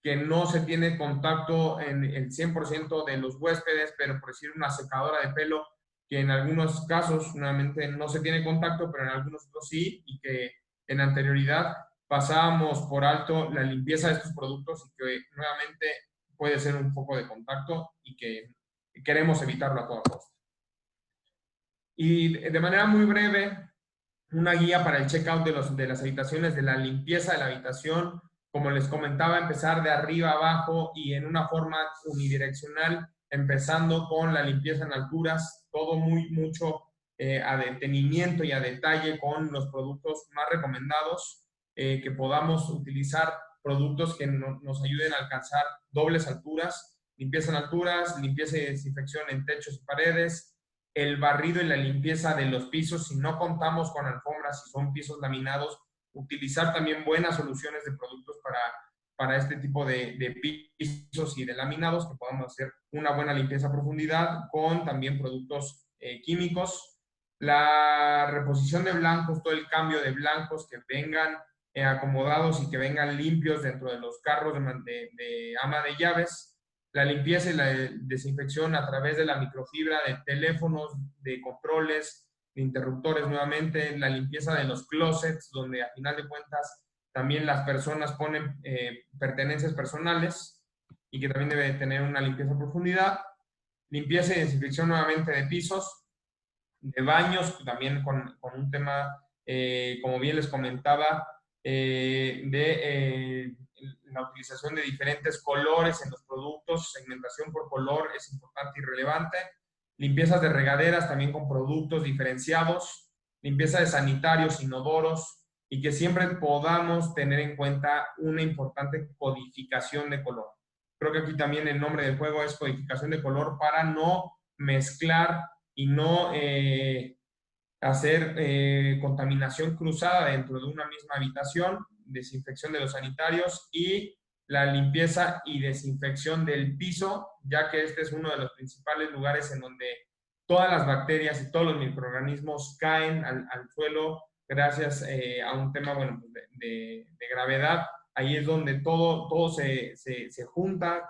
que no se tiene contacto en el 100% de los huéspedes, pero por decir una secadora de pelo, que en algunos casos nuevamente no se tiene contacto, pero en algunos otros sí, y que en anterioridad pasábamos por alto la limpieza de estos productos, y que nuevamente puede ser un foco de contacto y que queremos evitarlo a toda costa. Y de manera muy breve, una guía para el checkout de las habitaciones, de la limpieza de la habitación. Como les comentaba, empezar de arriba a abajo y en una forma unidireccional, empezando con la limpieza en alturas, todo mucho a detenimiento y a detalle con los productos más recomendados, que podamos utilizar productos que nos ayuden a alcanzar dobles alturas, limpieza en alturas, limpieza y desinfección en techos y paredes, el barrido y la limpieza de los pisos. Si no contamos con alfombras, si son pisos laminados, utilizar también buenas soluciones de productos para este tipo de pisos y de laminados, que podamos hacer una buena limpieza a profundidad con también productos químicos. La reposición de blancos, todo el cambio de blancos que vengan acomodados y que vengan limpios dentro de los carros de ama de llaves. La limpieza y la desinfección a través de la microfibra de teléfonos, de controles, de interruptores nuevamente. La limpieza de los closets, donde a final de cuentas también las personas ponen pertenencias personales y que también debe tener una limpieza a profundidad. Limpieza y desinfección nuevamente de pisos, de baños, también con un tema, como bien les comentaba, la utilización de diferentes colores en los productos, segmentación por color es importante y relevante. Limpiezas de regaderas también con productos diferenciados, limpieza de sanitarios, inodoros, y que siempre podamos tener en cuenta una importante codificación de color. Creo que aquí también el nombre del juego es codificación de color para no mezclar y no hacer contaminación cruzada dentro de una misma habitación, desinfección de los sanitarios y la limpieza y desinfección del piso, ya que este es uno de los principales lugares en donde todas las bacterias y todos los microorganismos caen al suelo gracias a un tema, bueno, de gravedad. Ahí es donde todo se junta,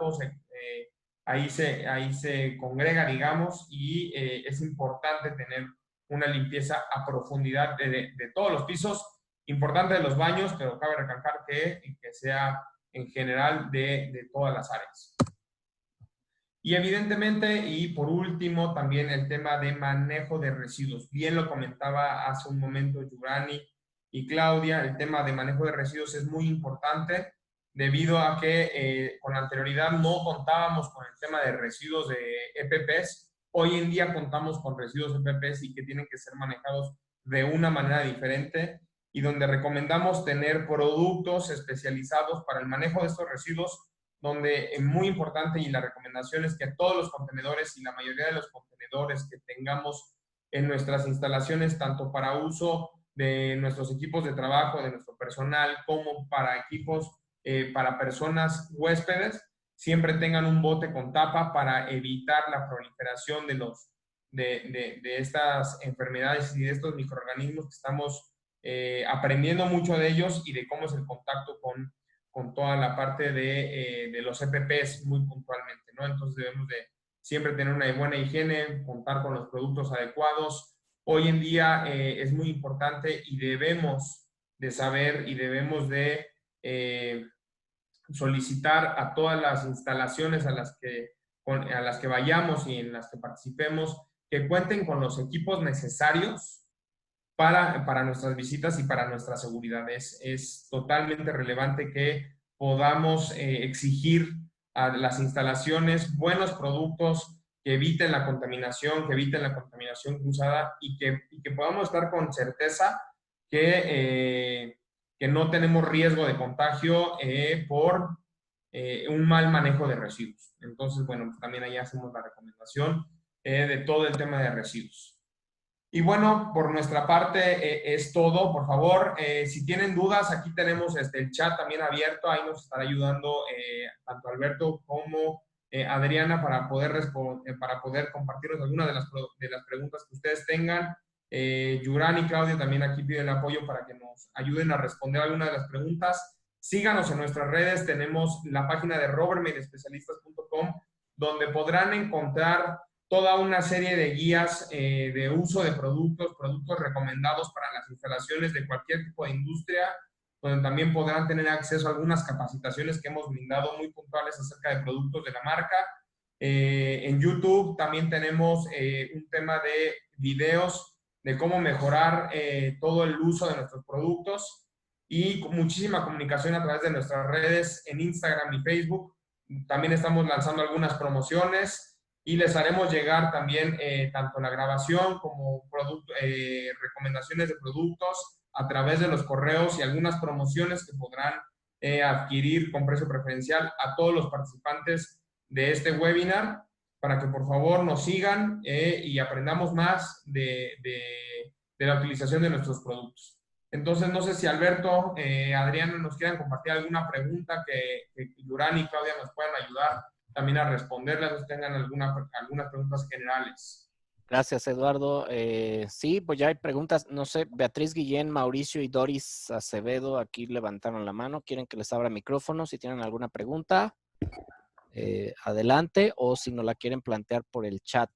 ahí se congrega, digamos, y es importante tener una limpieza a profundidad de todos los pisos, importante de los baños, pero cabe recalcar que sea en general de todas las áreas. Y evidentemente, y por último, también el tema de manejo de residuos. Bien lo comentaba hace un momento Yurani y Claudia, el tema de manejo de residuos es muy importante debido a que con anterioridad no contábamos con el tema de residuos de EPPs. Hoy en día contamos con residuos EPPs y que tienen que ser manejados de una manera diferente y donde recomendamos tener productos especializados para el manejo de estos residuos, donde es muy importante y la recomendación es que todos los contenedores y la mayoría de los contenedores que tengamos en nuestras instalaciones, tanto para uso de nuestros equipos de trabajo, de nuestro personal, como para equipos para personas huéspedes, siempre tengan un bote con tapa para evitar la proliferación de estas enfermedades y de estos microorganismos que estamos aprendiendo mucho de ellos y de cómo es el contacto con toda la parte de los EPPs muy puntualmente, ¿no? Entonces debemos de siempre tener una buena higiene, contar con los productos adecuados. Hoy en día es muy importante y debemos de saber y debemos de solicitar a todas las instalaciones a las que vayamos y en las que participemos que cuenten con los equipos necesarios para nuestras visitas y para nuestra seguridad. Es totalmente relevante que podamos exigir a las instalaciones buenos productos que eviten la contaminación cruzada y que podamos estar con certeza que no tenemos riesgo de contagio por un mal manejo de residuos. Entonces, bueno, pues también ahí hacemos la recomendación de todo el tema de residuos. Y bueno, por nuestra parte es todo. Por favor, si tienen dudas, aquí tenemos el chat también abierto. Ahí nos estará ayudando tanto Alberto como Adriana para poder compartirnos algunas de las preguntas que ustedes tengan. Yurani y Claudia también aquí piden apoyo para que nos ayuden a responder algunas de las preguntas. Síganos en nuestras redes. Tenemos la página de robertmadeespecialistas.com donde podrán encontrar toda una serie de guías de uso de productos recomendados para las instalaciones de cualquier tipo de industria, donde también podrán tener acceso a algunas capacitaciones que hemos brindado muy puntuales acerca de productos de la marca. En YouTube también tenemos un tema de videos de cómo mejorar todo el uso de nuestros productos y muchísima comunicación a través de nuestras redes en Instagram y Facebook. También estamos lanzando algunas promociones y les haremos llegar también tanto la grabación como recomendaciones de productos a través de los correos y algunas promociones que podrán adquirir con precio preferencial a todos los participantes de este webinar para que por favor nos sigan y aprendamos más de la utilización de nuestros productos. Entonces, no sé si Alberto, Adriana nos quieran compartir alguna pregunta que Durán y Claudia nos puedan ayudar también a responderlas, o tengan algunas preguntas generales. Gracias, Eduardo. Sí, pues ya hay preguntas. No sé, Beatriz Guillén, Mauricio y Doris Acevedo aquí levantaron la mano. ¿Quieren que les abra micrófono? Si tienen alguna pregunta, adelante. O si no la quieren plantear por el chat,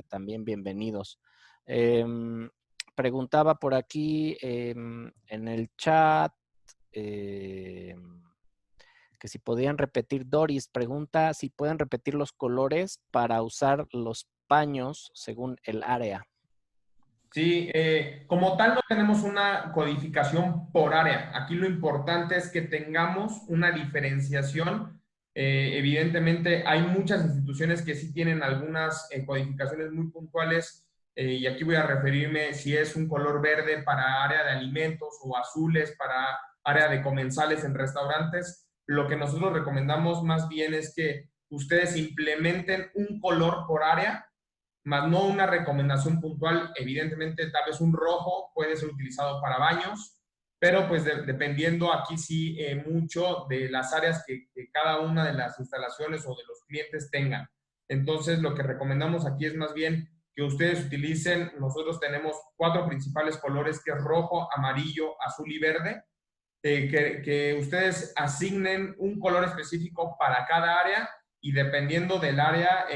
también bienvenidos. Preguntaba por aquí en el chat que si podían repetir, Doris pregunta si pueden repetir los colores para usar los paños según el área. Sí, como tal no tenemos una codificación por área. Aquí lo importante es que tengamos una diferenciación. Evidentemente hay muchas instituciones que sí tienen algunas codificaciones muy puntuales y aquí voy a referirme si es un color verde para área de alimentos o azules para área de comensales en restaurantes. Lo que nosotros recomendamos más bien es que ustedes implementen un color por área, más no una recomendación puntual. Evidentemente, tal vez un rojo puede ser utilizado para baños, pero pues dependiendo aquí sí mucho de las áreas que cada una de las instalaciones o de los clientes tengan. Entonces, lo que recomendamos aquí es más bien que ustedes utilicen, nosotros tenemos 4 principales colores, que es rojo, amarillo, azul y verde, que ustedes asignen un color específico para cada área y dependiendo del área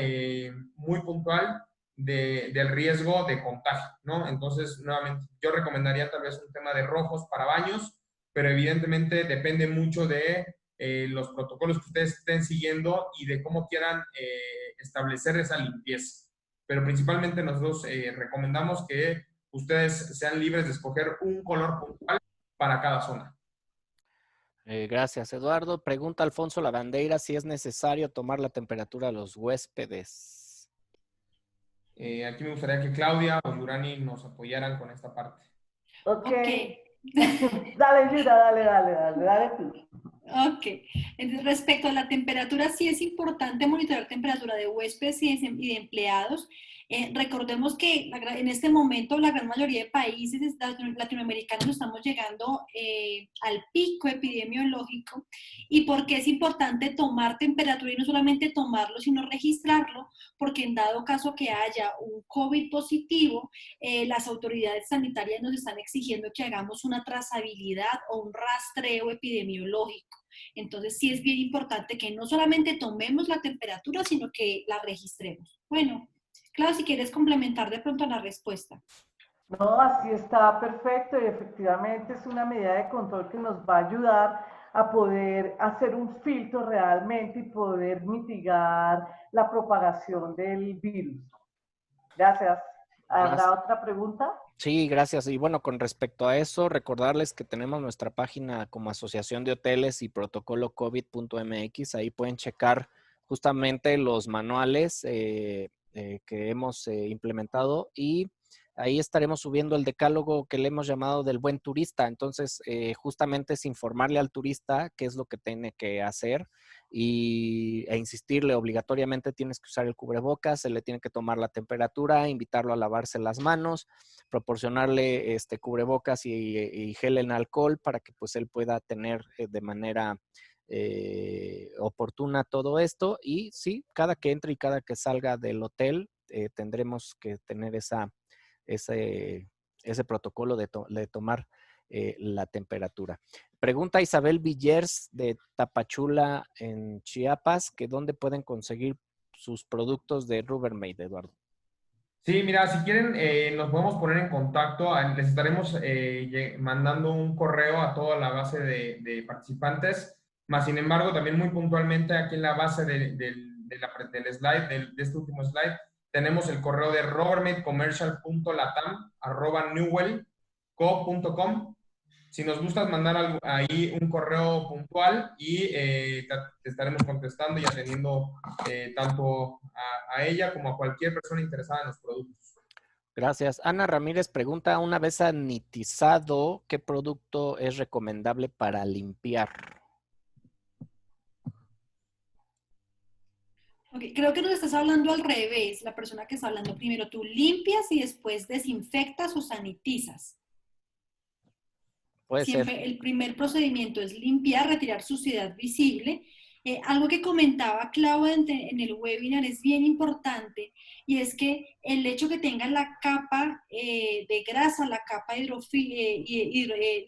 muy puntual, del riesgo de contagio, ¿no? Entonces, nuevamente, yo recomendaría tal vez un tema de rojos para baños, pero evidentemente depende mucho de los protocolos que ustedes estén siguiendo y de cómo quieran establecer esa limpieza. Pero principalmente nosotros recomendamos que ustedes sean libres de escoger un color puntual para cada zona. Gracias, Eduardo. Pregunta Alfonso Lavandeira si es necesario tomar la temperatura a los huéspedes. Aquí me gustaría que Claudia o Durani nos apoyaran con esta parte. Ok. Dale, Yura, dale tú. Ok, entonces respecto a la temperatura, sí es importante monitorear temperatura de huéspedes y de empleados. Recordemos que en este momento la gran mayoría de países latinoamericanos estamos llegando al pico epidemiológico. ¿Y por qué es importante tomar temperatura y no solamente tomarlo, sino registrarlo? Porque en dado caso que haya un COVID positivo, las autoridades sanitarias nos están exigiendo que hagamos una trazabilidad o un rastreo epidemiológico. Entonces sí es bien importante que no solamente tomemos la temperatura, sino que la registremos. Bueno, claro, si quieres complementar de pronto la respuesta. No, así está perfecto y efectivamente es una medida de control que nos va a ayudar a poder hacer un filtro realmente y poder mitigar la propagación del virus. Gracias. ¿Habrá otra pregunta? Sí, gracias. Y bueno, con respecto a eso, recordarles que tenemos nuestra página como Asociación de Hoteles y Protocolo COVID.mx. Ahí pueden checar justamente los manuales que hemos implementado y ahí estaremos subiendo el decálogo que le hemos llamado del buen turista. Entonces, justamente es informarle al turista qué es lo que tiene que hacer e insistirle obligatoriamente tienes que usar el cubrebocas, se le tiene que tomar la temperatura, invitarlo a lavarse las manos, proporcionarle cubrebocas y gel en alcohol para que pues él pueda tener de manera oportuna todo esto. Y sí, cada que entre y cada que salga del hotel tendremos que tener ese protocolo de tomar la temperatura. Pregunta Isabel Villers de Tapachula en Chiapas, que dónde pueden conseguir sus productos de Rubbermaid, Eduardo. Sí, mira, si quieren nos podemos poner en contacto, les estaremos mandando un correo a toda la base de participantes, más sin embargo también muy puntualmente aquí en la base del slide, de este último slide, tenemos el correo de rubbermaidcommercial.latam@newellco.com. Si nos gustas mandar ahí un correo puntual y te estaremos contestando y atendiendo tanto a ella como a cualquier persona interesada en los productos. Gracias. Ana Ramírez pregunta, una vez sanitizado, ¿qué producto es recomendable para limpiar? Ok, creo que nos estás hablando al revés, la persona que está hablando primero, tú limpias y después desinfectas o sanitizas. Puede ser. Siempre el primer procedimiento es limpiar, retirar suciedad visible. Algo que comentaba Claudia en el webinar es bien importante y es que el hecho que tenga la capa de grasa, la capa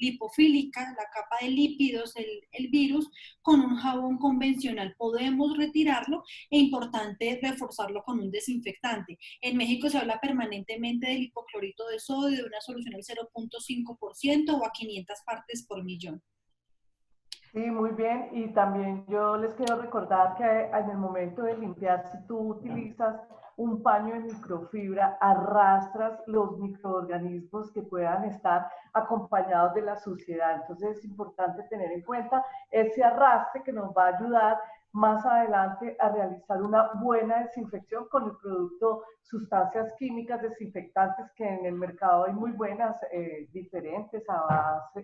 lipofílica, la capa de lípidos, el virus, con un jabón convencional podemos retirarlo, e importante reforzarlo con un desinfectante. En México se habla permanentemente del hipoclorito de sodio, de una solución al 0.5% o a 500 partes por millón. Sí, muy bien. Y también yo les quiero recordar que en el momento de limpiar, si tú utilizas un paño de microfibra, arrastras los microorganismos que puedan estar acompañados de la suciedad. Entonces es importante tener en cuenta ese arrastre que nos va a ayudar más adelante a realizar una buena desinfección con el producto, sustancias químicas desinfectantes que en el mercado hay muy buenas, diferentes,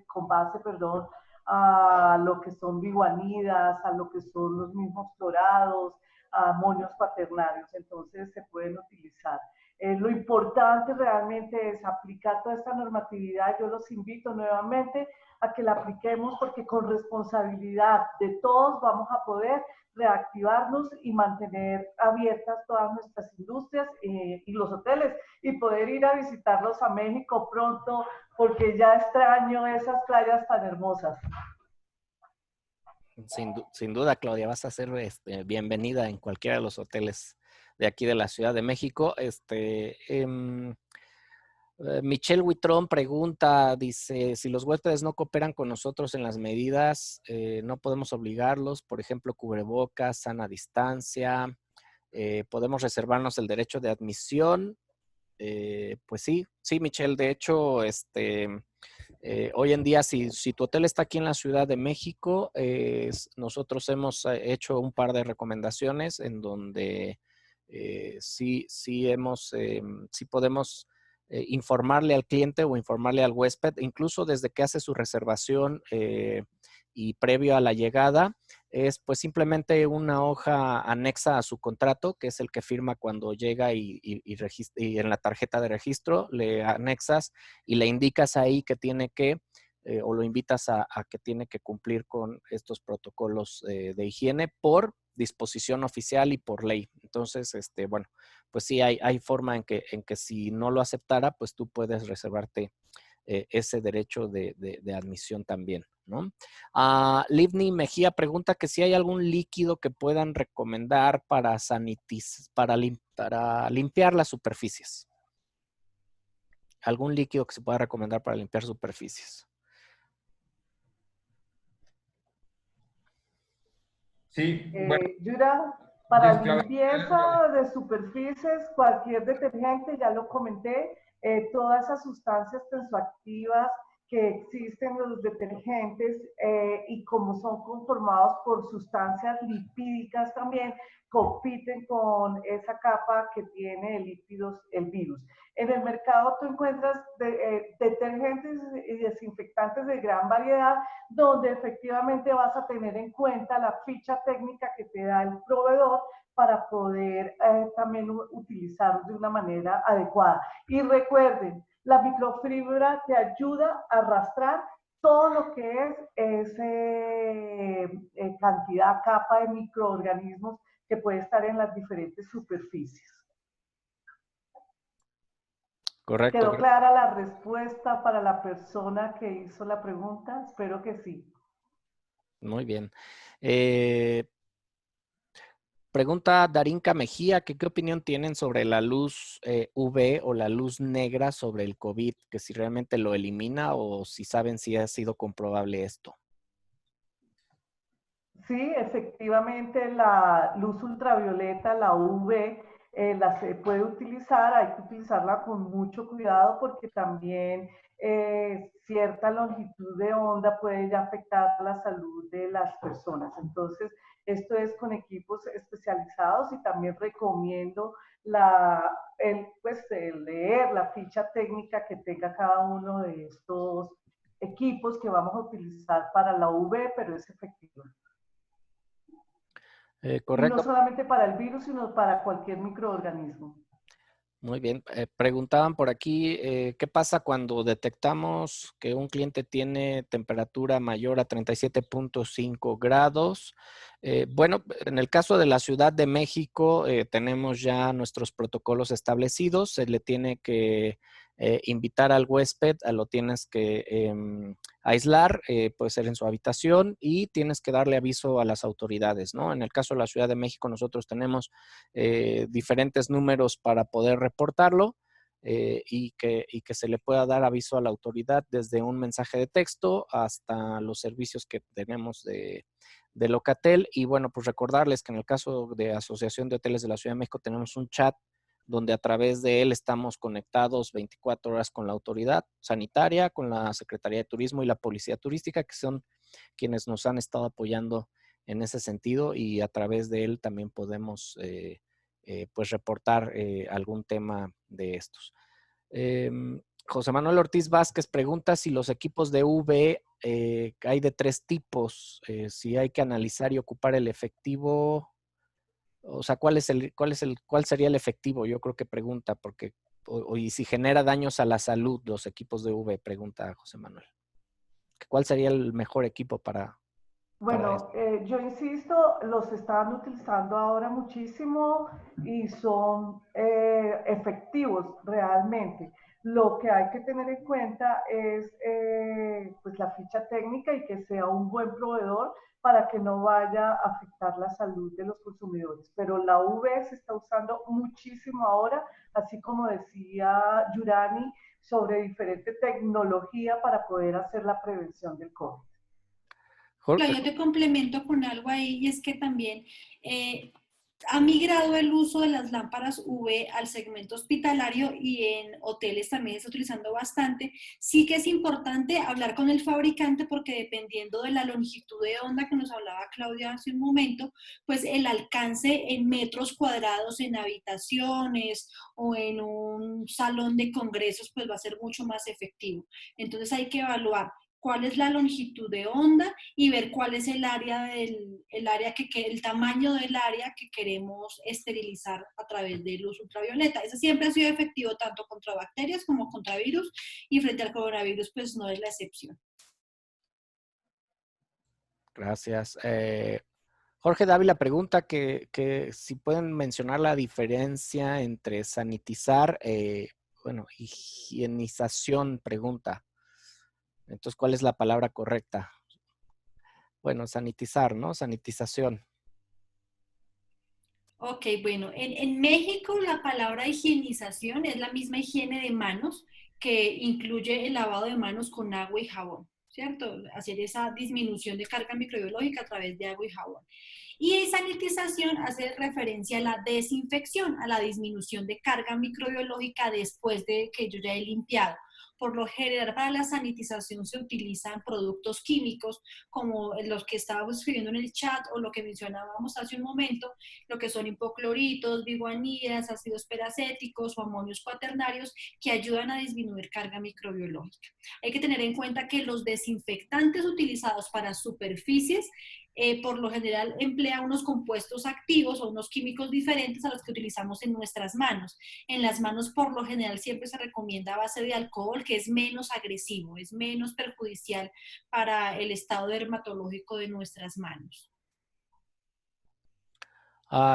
con base, perdón, a lo que son biguanidas, a lo que son los mismos florados, a amonios cuaternarios, entonces se pueden utilizar. Lo importante realmente es aplicar toda esta normatividad. Yo los invito nuevamente a que la apliquemos porque con responsabilidad de todos vamos a poder reactivarnos y mantener abiertas todas nuestras industrias y los hoteles y poder ir a visitarlos a México pronto porque ya extraño esas playas tan hermosas. Sin duda, Claudia, vas a ser bienvenida en cualquiera de los hoteles de aquí de la Ciudad de México. Michelle Huitrón pregunta, dice, si los huéspedes no cooperan con nosotros en las medidas, no podemos obligarlos, por ejemplo, cubrebocas, sana distancia, podemos reservarnos el derecho de admisión. Pues sí, Michelle, de hecho, hoy en día, si tu hotel está aquí en la Ciudad de México, nosotros hemos hecho un par de recomendaciones en donde sí podemos informarle al cliente o informarle al huésped, incluso desde que hace su reservación y previo a la llegada, es pues simplemente una hoja anexa a su contrato, que es el que firma cuando llega y en la tarjeta de registro le anexas y le indicas ahí que tiene que, o lo invitas a que tiene que cumplir con estos protocolos de higiene por disposición oficial y por ley. Entonces, bueno, pues sí hay forma en que si no lo aceptara, pues tú puedes reservarte ese derecho de admisión también, ¿no? Livni Mejía pregunta que si hay algún líquido que puedan recomendar para limpiar las superficies. ¿Algún líquido que se pueda recomendar para limpiar superficies? Sí, bueno. Yura, para limpieza de superficies, cualquier detergente, ya lo comenté, todas esas sustancias tensoactivas que existen en los detergentes y como son conformados por sustancias lipídicas también, compiten con esa capa que tiene de lípidos el virus. En el mercado tú encuentras detergentes y desinfectantes de gran variedad donde efectivamente vas a tener en cuenta la ficha técnica que te da el proveedor para poder también utilizarlos de una manera adecuada. Y recuerden, la microfibra te ayuda a arrastrar todo lo que es cantidad, capa de microorganismos que puede estar en las diferentes superficies. Correcto. ¿Quedó clara la respuesta para la persona que hizo la pregunta? Espero que sí. Muy bien. Pregunta Darinka Mejía, que qué opinión tienen sobre la luz UV o la luz negra sobre el COVID, que si realmente lo elimina o si saben si ha sido comprobable esto. Sí, efectivamente la luz ultravioleta, la UV, la se puede utilizar, hay que utilizarla con mucho cuidado porque también cierta longitud de onda puede ya afectar la salud de las personas. Entonces, esto es con equipos especializados y también recomiendo leer la ficha técnica que tenga cada uno de estos equipos que vamos a utilizar para la UV, pero es efectivo. Y no Correcto. solamente para el virus, sino para cualquier microorganismo. Muy bien. Preguntaban por aquí, ¿qué pasa cuando detectamos que un cliente tiene temperatura mayor a 37.5 grados? Bueno, en el caso de la Ciudad de México, tenemos ya nuestros protocolos establecidos. Se le tiene que invitar al huésped, lo tienes que aislar, puede ser en su habitación, y tienes que darle aviso a las autoridades, ¿no? En el caso de la Ciudad de México, nosotros tenemos diferentes números para poder reportarlo, y que se le pueda dar aviso a la autoridad desde un mensaje de texto hasta los servicios que tenemos de Locatel. Y bueno, pues recordarles que en el caso de Asociación de Hoteles de la Ciudad de México tenemos un chat donde a través de él estamos conectados 24 horas con la autoridad sanitaria, con la Secretaría de Turismo y la Policía Turística, que son quienes nos han estado apoyando en ese sentido, y a través de él también podemos pues reportar algún tema de estos. José Manuel Ortiz Vázquez pregunta si los equipos de UV hay de 3 tipos, si hay que analizar y ocupar el efectivo. O sea, ¿cuál sería el efectivo? Yo creo que pregunta, porque, y si genera daños a la salud los equipos de UV, pregunta José Manuel. ¿Cuál sería el mejor equipo para Bueno, esto? yo insisto, los están utilizando ahora muchísimo y son efectivos realmente. Lo que hay que tener en cuenta es pues la ficha técnica y que sea un buen proveedor para que no vaya a afectar la salud de los consumidores. Pero la UV se está usando muchísimo ahora, así como decía Yurani, sobre diferente tecnología para poder hacer la prevención del COVID. Claro, yo te complemento con algo ahí, y es que también ha migrado el uso de las lámparas UV al segmento hospitalario, y en hoteles también se está utilizando bastante. Sí que es importante hablar con el fabricante, porque dependiendo de la longitud de onda que nos hablaba Claudia hace un momento, pues el alcance en metros cuadrados en habitaciones o en un salón de congresos pues va a ser mucho más efectivo. Entonces hay que evaluar cuál es la longitud de onda y ver cuál es el área el tamaño del área que queremos esterilizar a través de luz ultravioleta. Eso siempre ha sido efectivo tanto contra bacterias como contra virus, y frente al coronavirus pues no es la excepción. Gracias. Jorge Dávila pregunta que si pueden mencionar la diferencia entre sanitizar, higienización, pregunta. Entonces, ¿cuál es la palabra correcta? Bueno, sanitizar, ¿no? Sanitización. Ok, bueno, en México la palabra higienización es la misma higiene de manos, que incluye el lavado de manos con agua y jabón, ¿cierto? Hacer esa disminución de carga microbiológica a través de agua y jabón. Y sanitización hace referencia a la desinfección, a la disminución de carga microbiológica después de que yo ya he limpiado. Por lo general, para la sanitización se utilizan productos químicos como los que estábamos escribiendo en el chat, o lo que mencionábamos hace un momento, lo que son hipocloritos, biguanidas, ácidos peracéticos o amonios cuaternarios, que ayudan a disminuir carga microbiológica. Hay que tener en cuenta que los desinfectantes utilizados para superficies por lo general emplea unos compuestos activos o unos químicos diferentes a los que utilizamos en nuestras manos. En las manos por lo general siempre se recomienda a base de alcohol, que es menos agresivo, es menos perjudicial para el estado dermatológico de nuestras manos.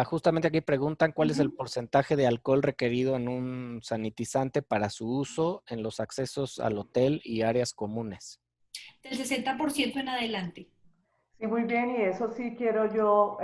Justamente aquí preguntan cuál es el porcentaje de alcohol requerido en un sanitizante para su uso en los accesos al hotel y áreas comunes. Del 60% en adelante. Sí, muy bien, y eso sí quiero yo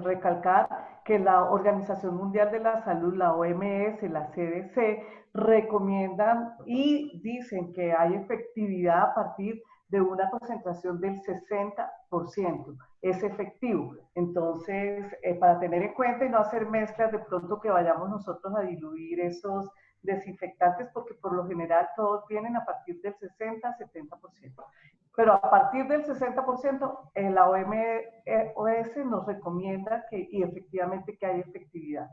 recalcar que la Organización Mundial de la Salud, la OMS, la CDC, recomiendan y dicen que hay efectividad a partir de una concentración del 60%. Es efectivo. Entonces, para tener en cuenta y no hacer mezclas de pronto que vayamos nosotros a diluir esos desinfectantes, porque por lo general todos vienen a partir del 60-70%. Pero a partir del 60%, la OMS nos recomienda y efectivamente que hay efectividad.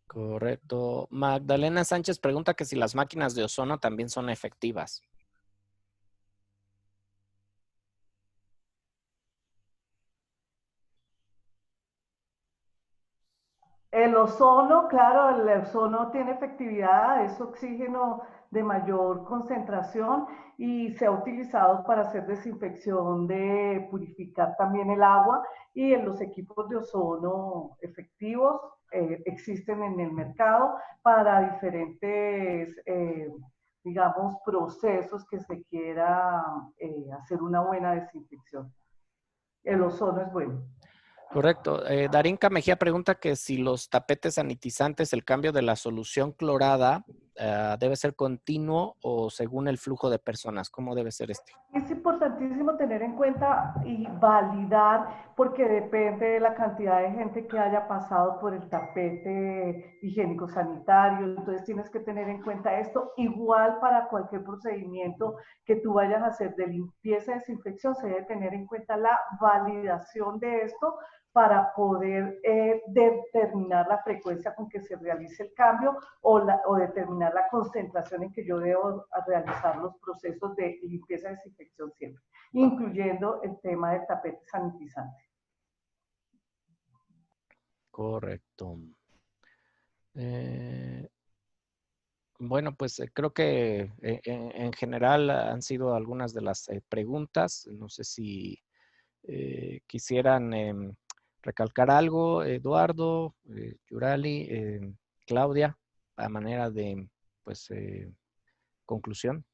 Correcto. Magdalena Sánchez pregunta que si las máquinas de ozono también son efectivas. El ozono, claro, el ozono tiene efectividad, es oxígeno de mayor concentración y se ha utilizado para hacer desinfección, de purificar también el agua, y en los equipos de ozono efectivos existen en el mercado para diferentes, digamos, procesos que se quiera hacer una buena desinfección. El ozono es bueno. Correcto. Darinka Mejía pregunta que si los tapetes sanitizantes, el cambio de la solución clorada, debe ser continuo o según el flujo de personas. ¿Cómo debe ser este? Es importantísimo tener en cuenta y validar, porque depende de la cantidad de gente que haya pasado por el tapete higiénico sanitario. Entonces tienes que tener en cuenta esto. Igual para cualquier procedimiento que tú vayas a hacer de limpieza y desinfección, se debe tener en cuenta la validación de esto para poder determinar la frecuencia con que se realice el cambio, o determinar la concentración en que yo debo realizar los procesos de limpieza y desinfección siempre, incluyendo el tema del tapete sanitizante. Correcto. Bueno, pues creo que en general han sido algunas de las preguntas. No sé si quisieran recalcar algo, Eduardo, Yurali, Claudia, a manera de, pues, conclusión.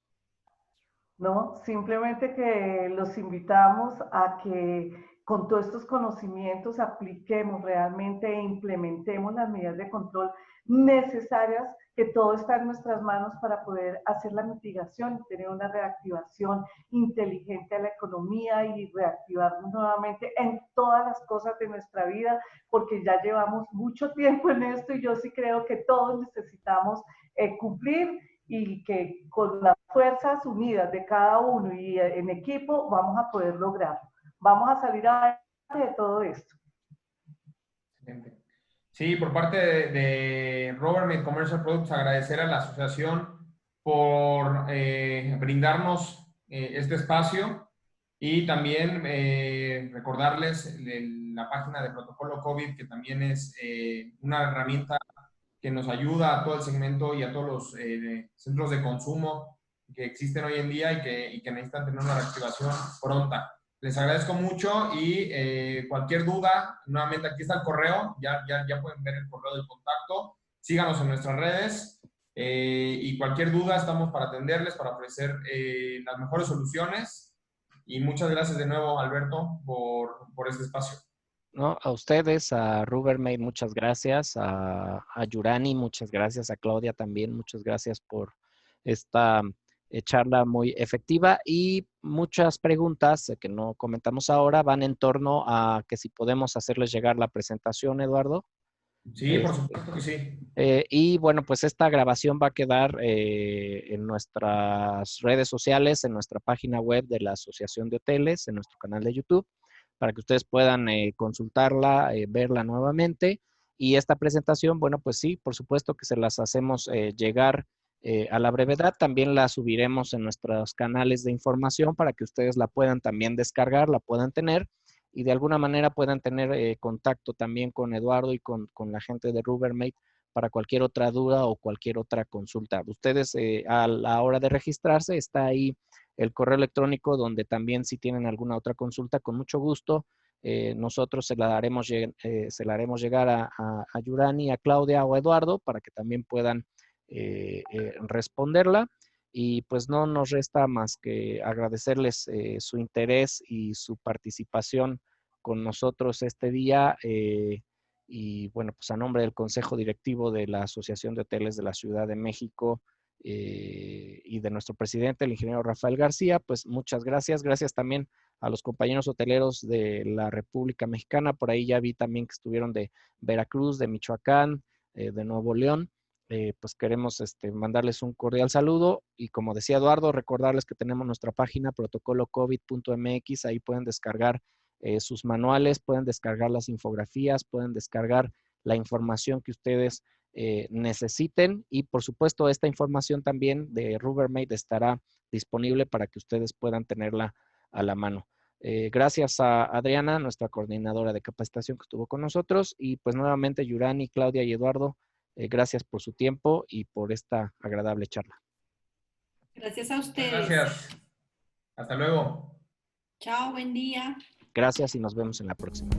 ¿No? Simplemente que los invitamos a que con todos estos conocimientos apliquemos realmente e implementemos las medidas de control necesarias, que todo está en nuestras manos para poder hacer la mitigación y tener una reactivación inteligente a la economía y reactivarnos nuevamente en todas las cosas de nuestra vida, porque ya llevamos mucho tiempo en esto y yo sí creo que todos necesitamos cumplir, y que con las fuerzas unidas de cada uno y en equipo vamos a poder lograrlo. Vamos a salir adelante de todo esto. Sí, por parte de Robert Made Commercial Products, agradecer a la asociación por brindarnos este espacio, y también recordarles la página de Protocolo COVID, que también es una herramienta que nos ayuda a todo el segmento y a todos los centros de consumo que existen hoy en día y que necesitan tener una reactivación pronta. Les agradezco mucho y cualquier duda, nuevamente aquí está el correo, ya pueden ver el correo del contacto. Síganos en nuestras redes y cualquier duda estamos para atenderles, para ofrecer las mejores soluciones. Y muchas gracias de nuevo, Alberto, por este espacio. No, a ustedes, a Rubbermaid, muchas gracias, a Yurani, muchas gracias, a Claudia también, muchas gracias por esta charla muy efectiva, y muchas preguntas que no comentamos ahora van en torno a que si podemos hacerles llegar la presentación, Eduardo. Sí, por supuesto que sí. Y bueno, pues esta grabación va a quedar en nuestras redes sociales, en nuestra página web de la Asociación de Hoteles, en nuestro canal de YouTube, para que ustedes puedan consultarla, verla nuevamente. Y esta presentación, bueno, pues sí, por supuesto que se las hacemos llegar a la brevedad. También la subiremos en nuestros canales de información para que ustedes la puedan también descargar, la puedan tener, y de alguna manera puedan tener contacto también con Eduardo y con la gente de Rubbermaid para cualquier otra duda o cualquier otra consulta. Ustedes a la hora de registrarse está ahí el correo electrónico, donde también si tienen alguna otra consulta, con mucho gusto, nosotros se la haremos llegar a Yurani, a Claudia o a Eduardo para que también puedan responderla. Y pues no nos resta más que agradecerles su interés y su participación con nosotros este día. Y bueno, pues a nombre del Consejo Directivo de la Asociación de Hoteles de la Ciudad de México y de nuestro presidente, el ingeniero Rafael García, pues muchas gracias. Gracias también a los compañeros hoteleros de la República Mexicana. Por ahí ya vi también que estuvieron de Veracruz, de Michoacán, de Nuevo León. Pues queremos mandarles un cordial saludo, y como decía Eduardo, recordarles que tenemos nuestra página protocolocovid.mx. Ahí pueden descargar sus manuales, pueden descargar las infografías, pueden descargar la información que ustedes necesiten, y por supuesto esta información también de Rubbermaid estará disponible para que ustedes puedan tenerla a la mano. Gracias a Adriana, nuestra coordinadora de capacitación que estuvo con nosotros, y pues nuevamente Yurani, Claudia y Eduardo, gracias por su tiempo y por esta agradable charla. Gracias a ustedes. Gracias. Hasta luego. Chao, buen día. Gracias y nos vemos en la próxima.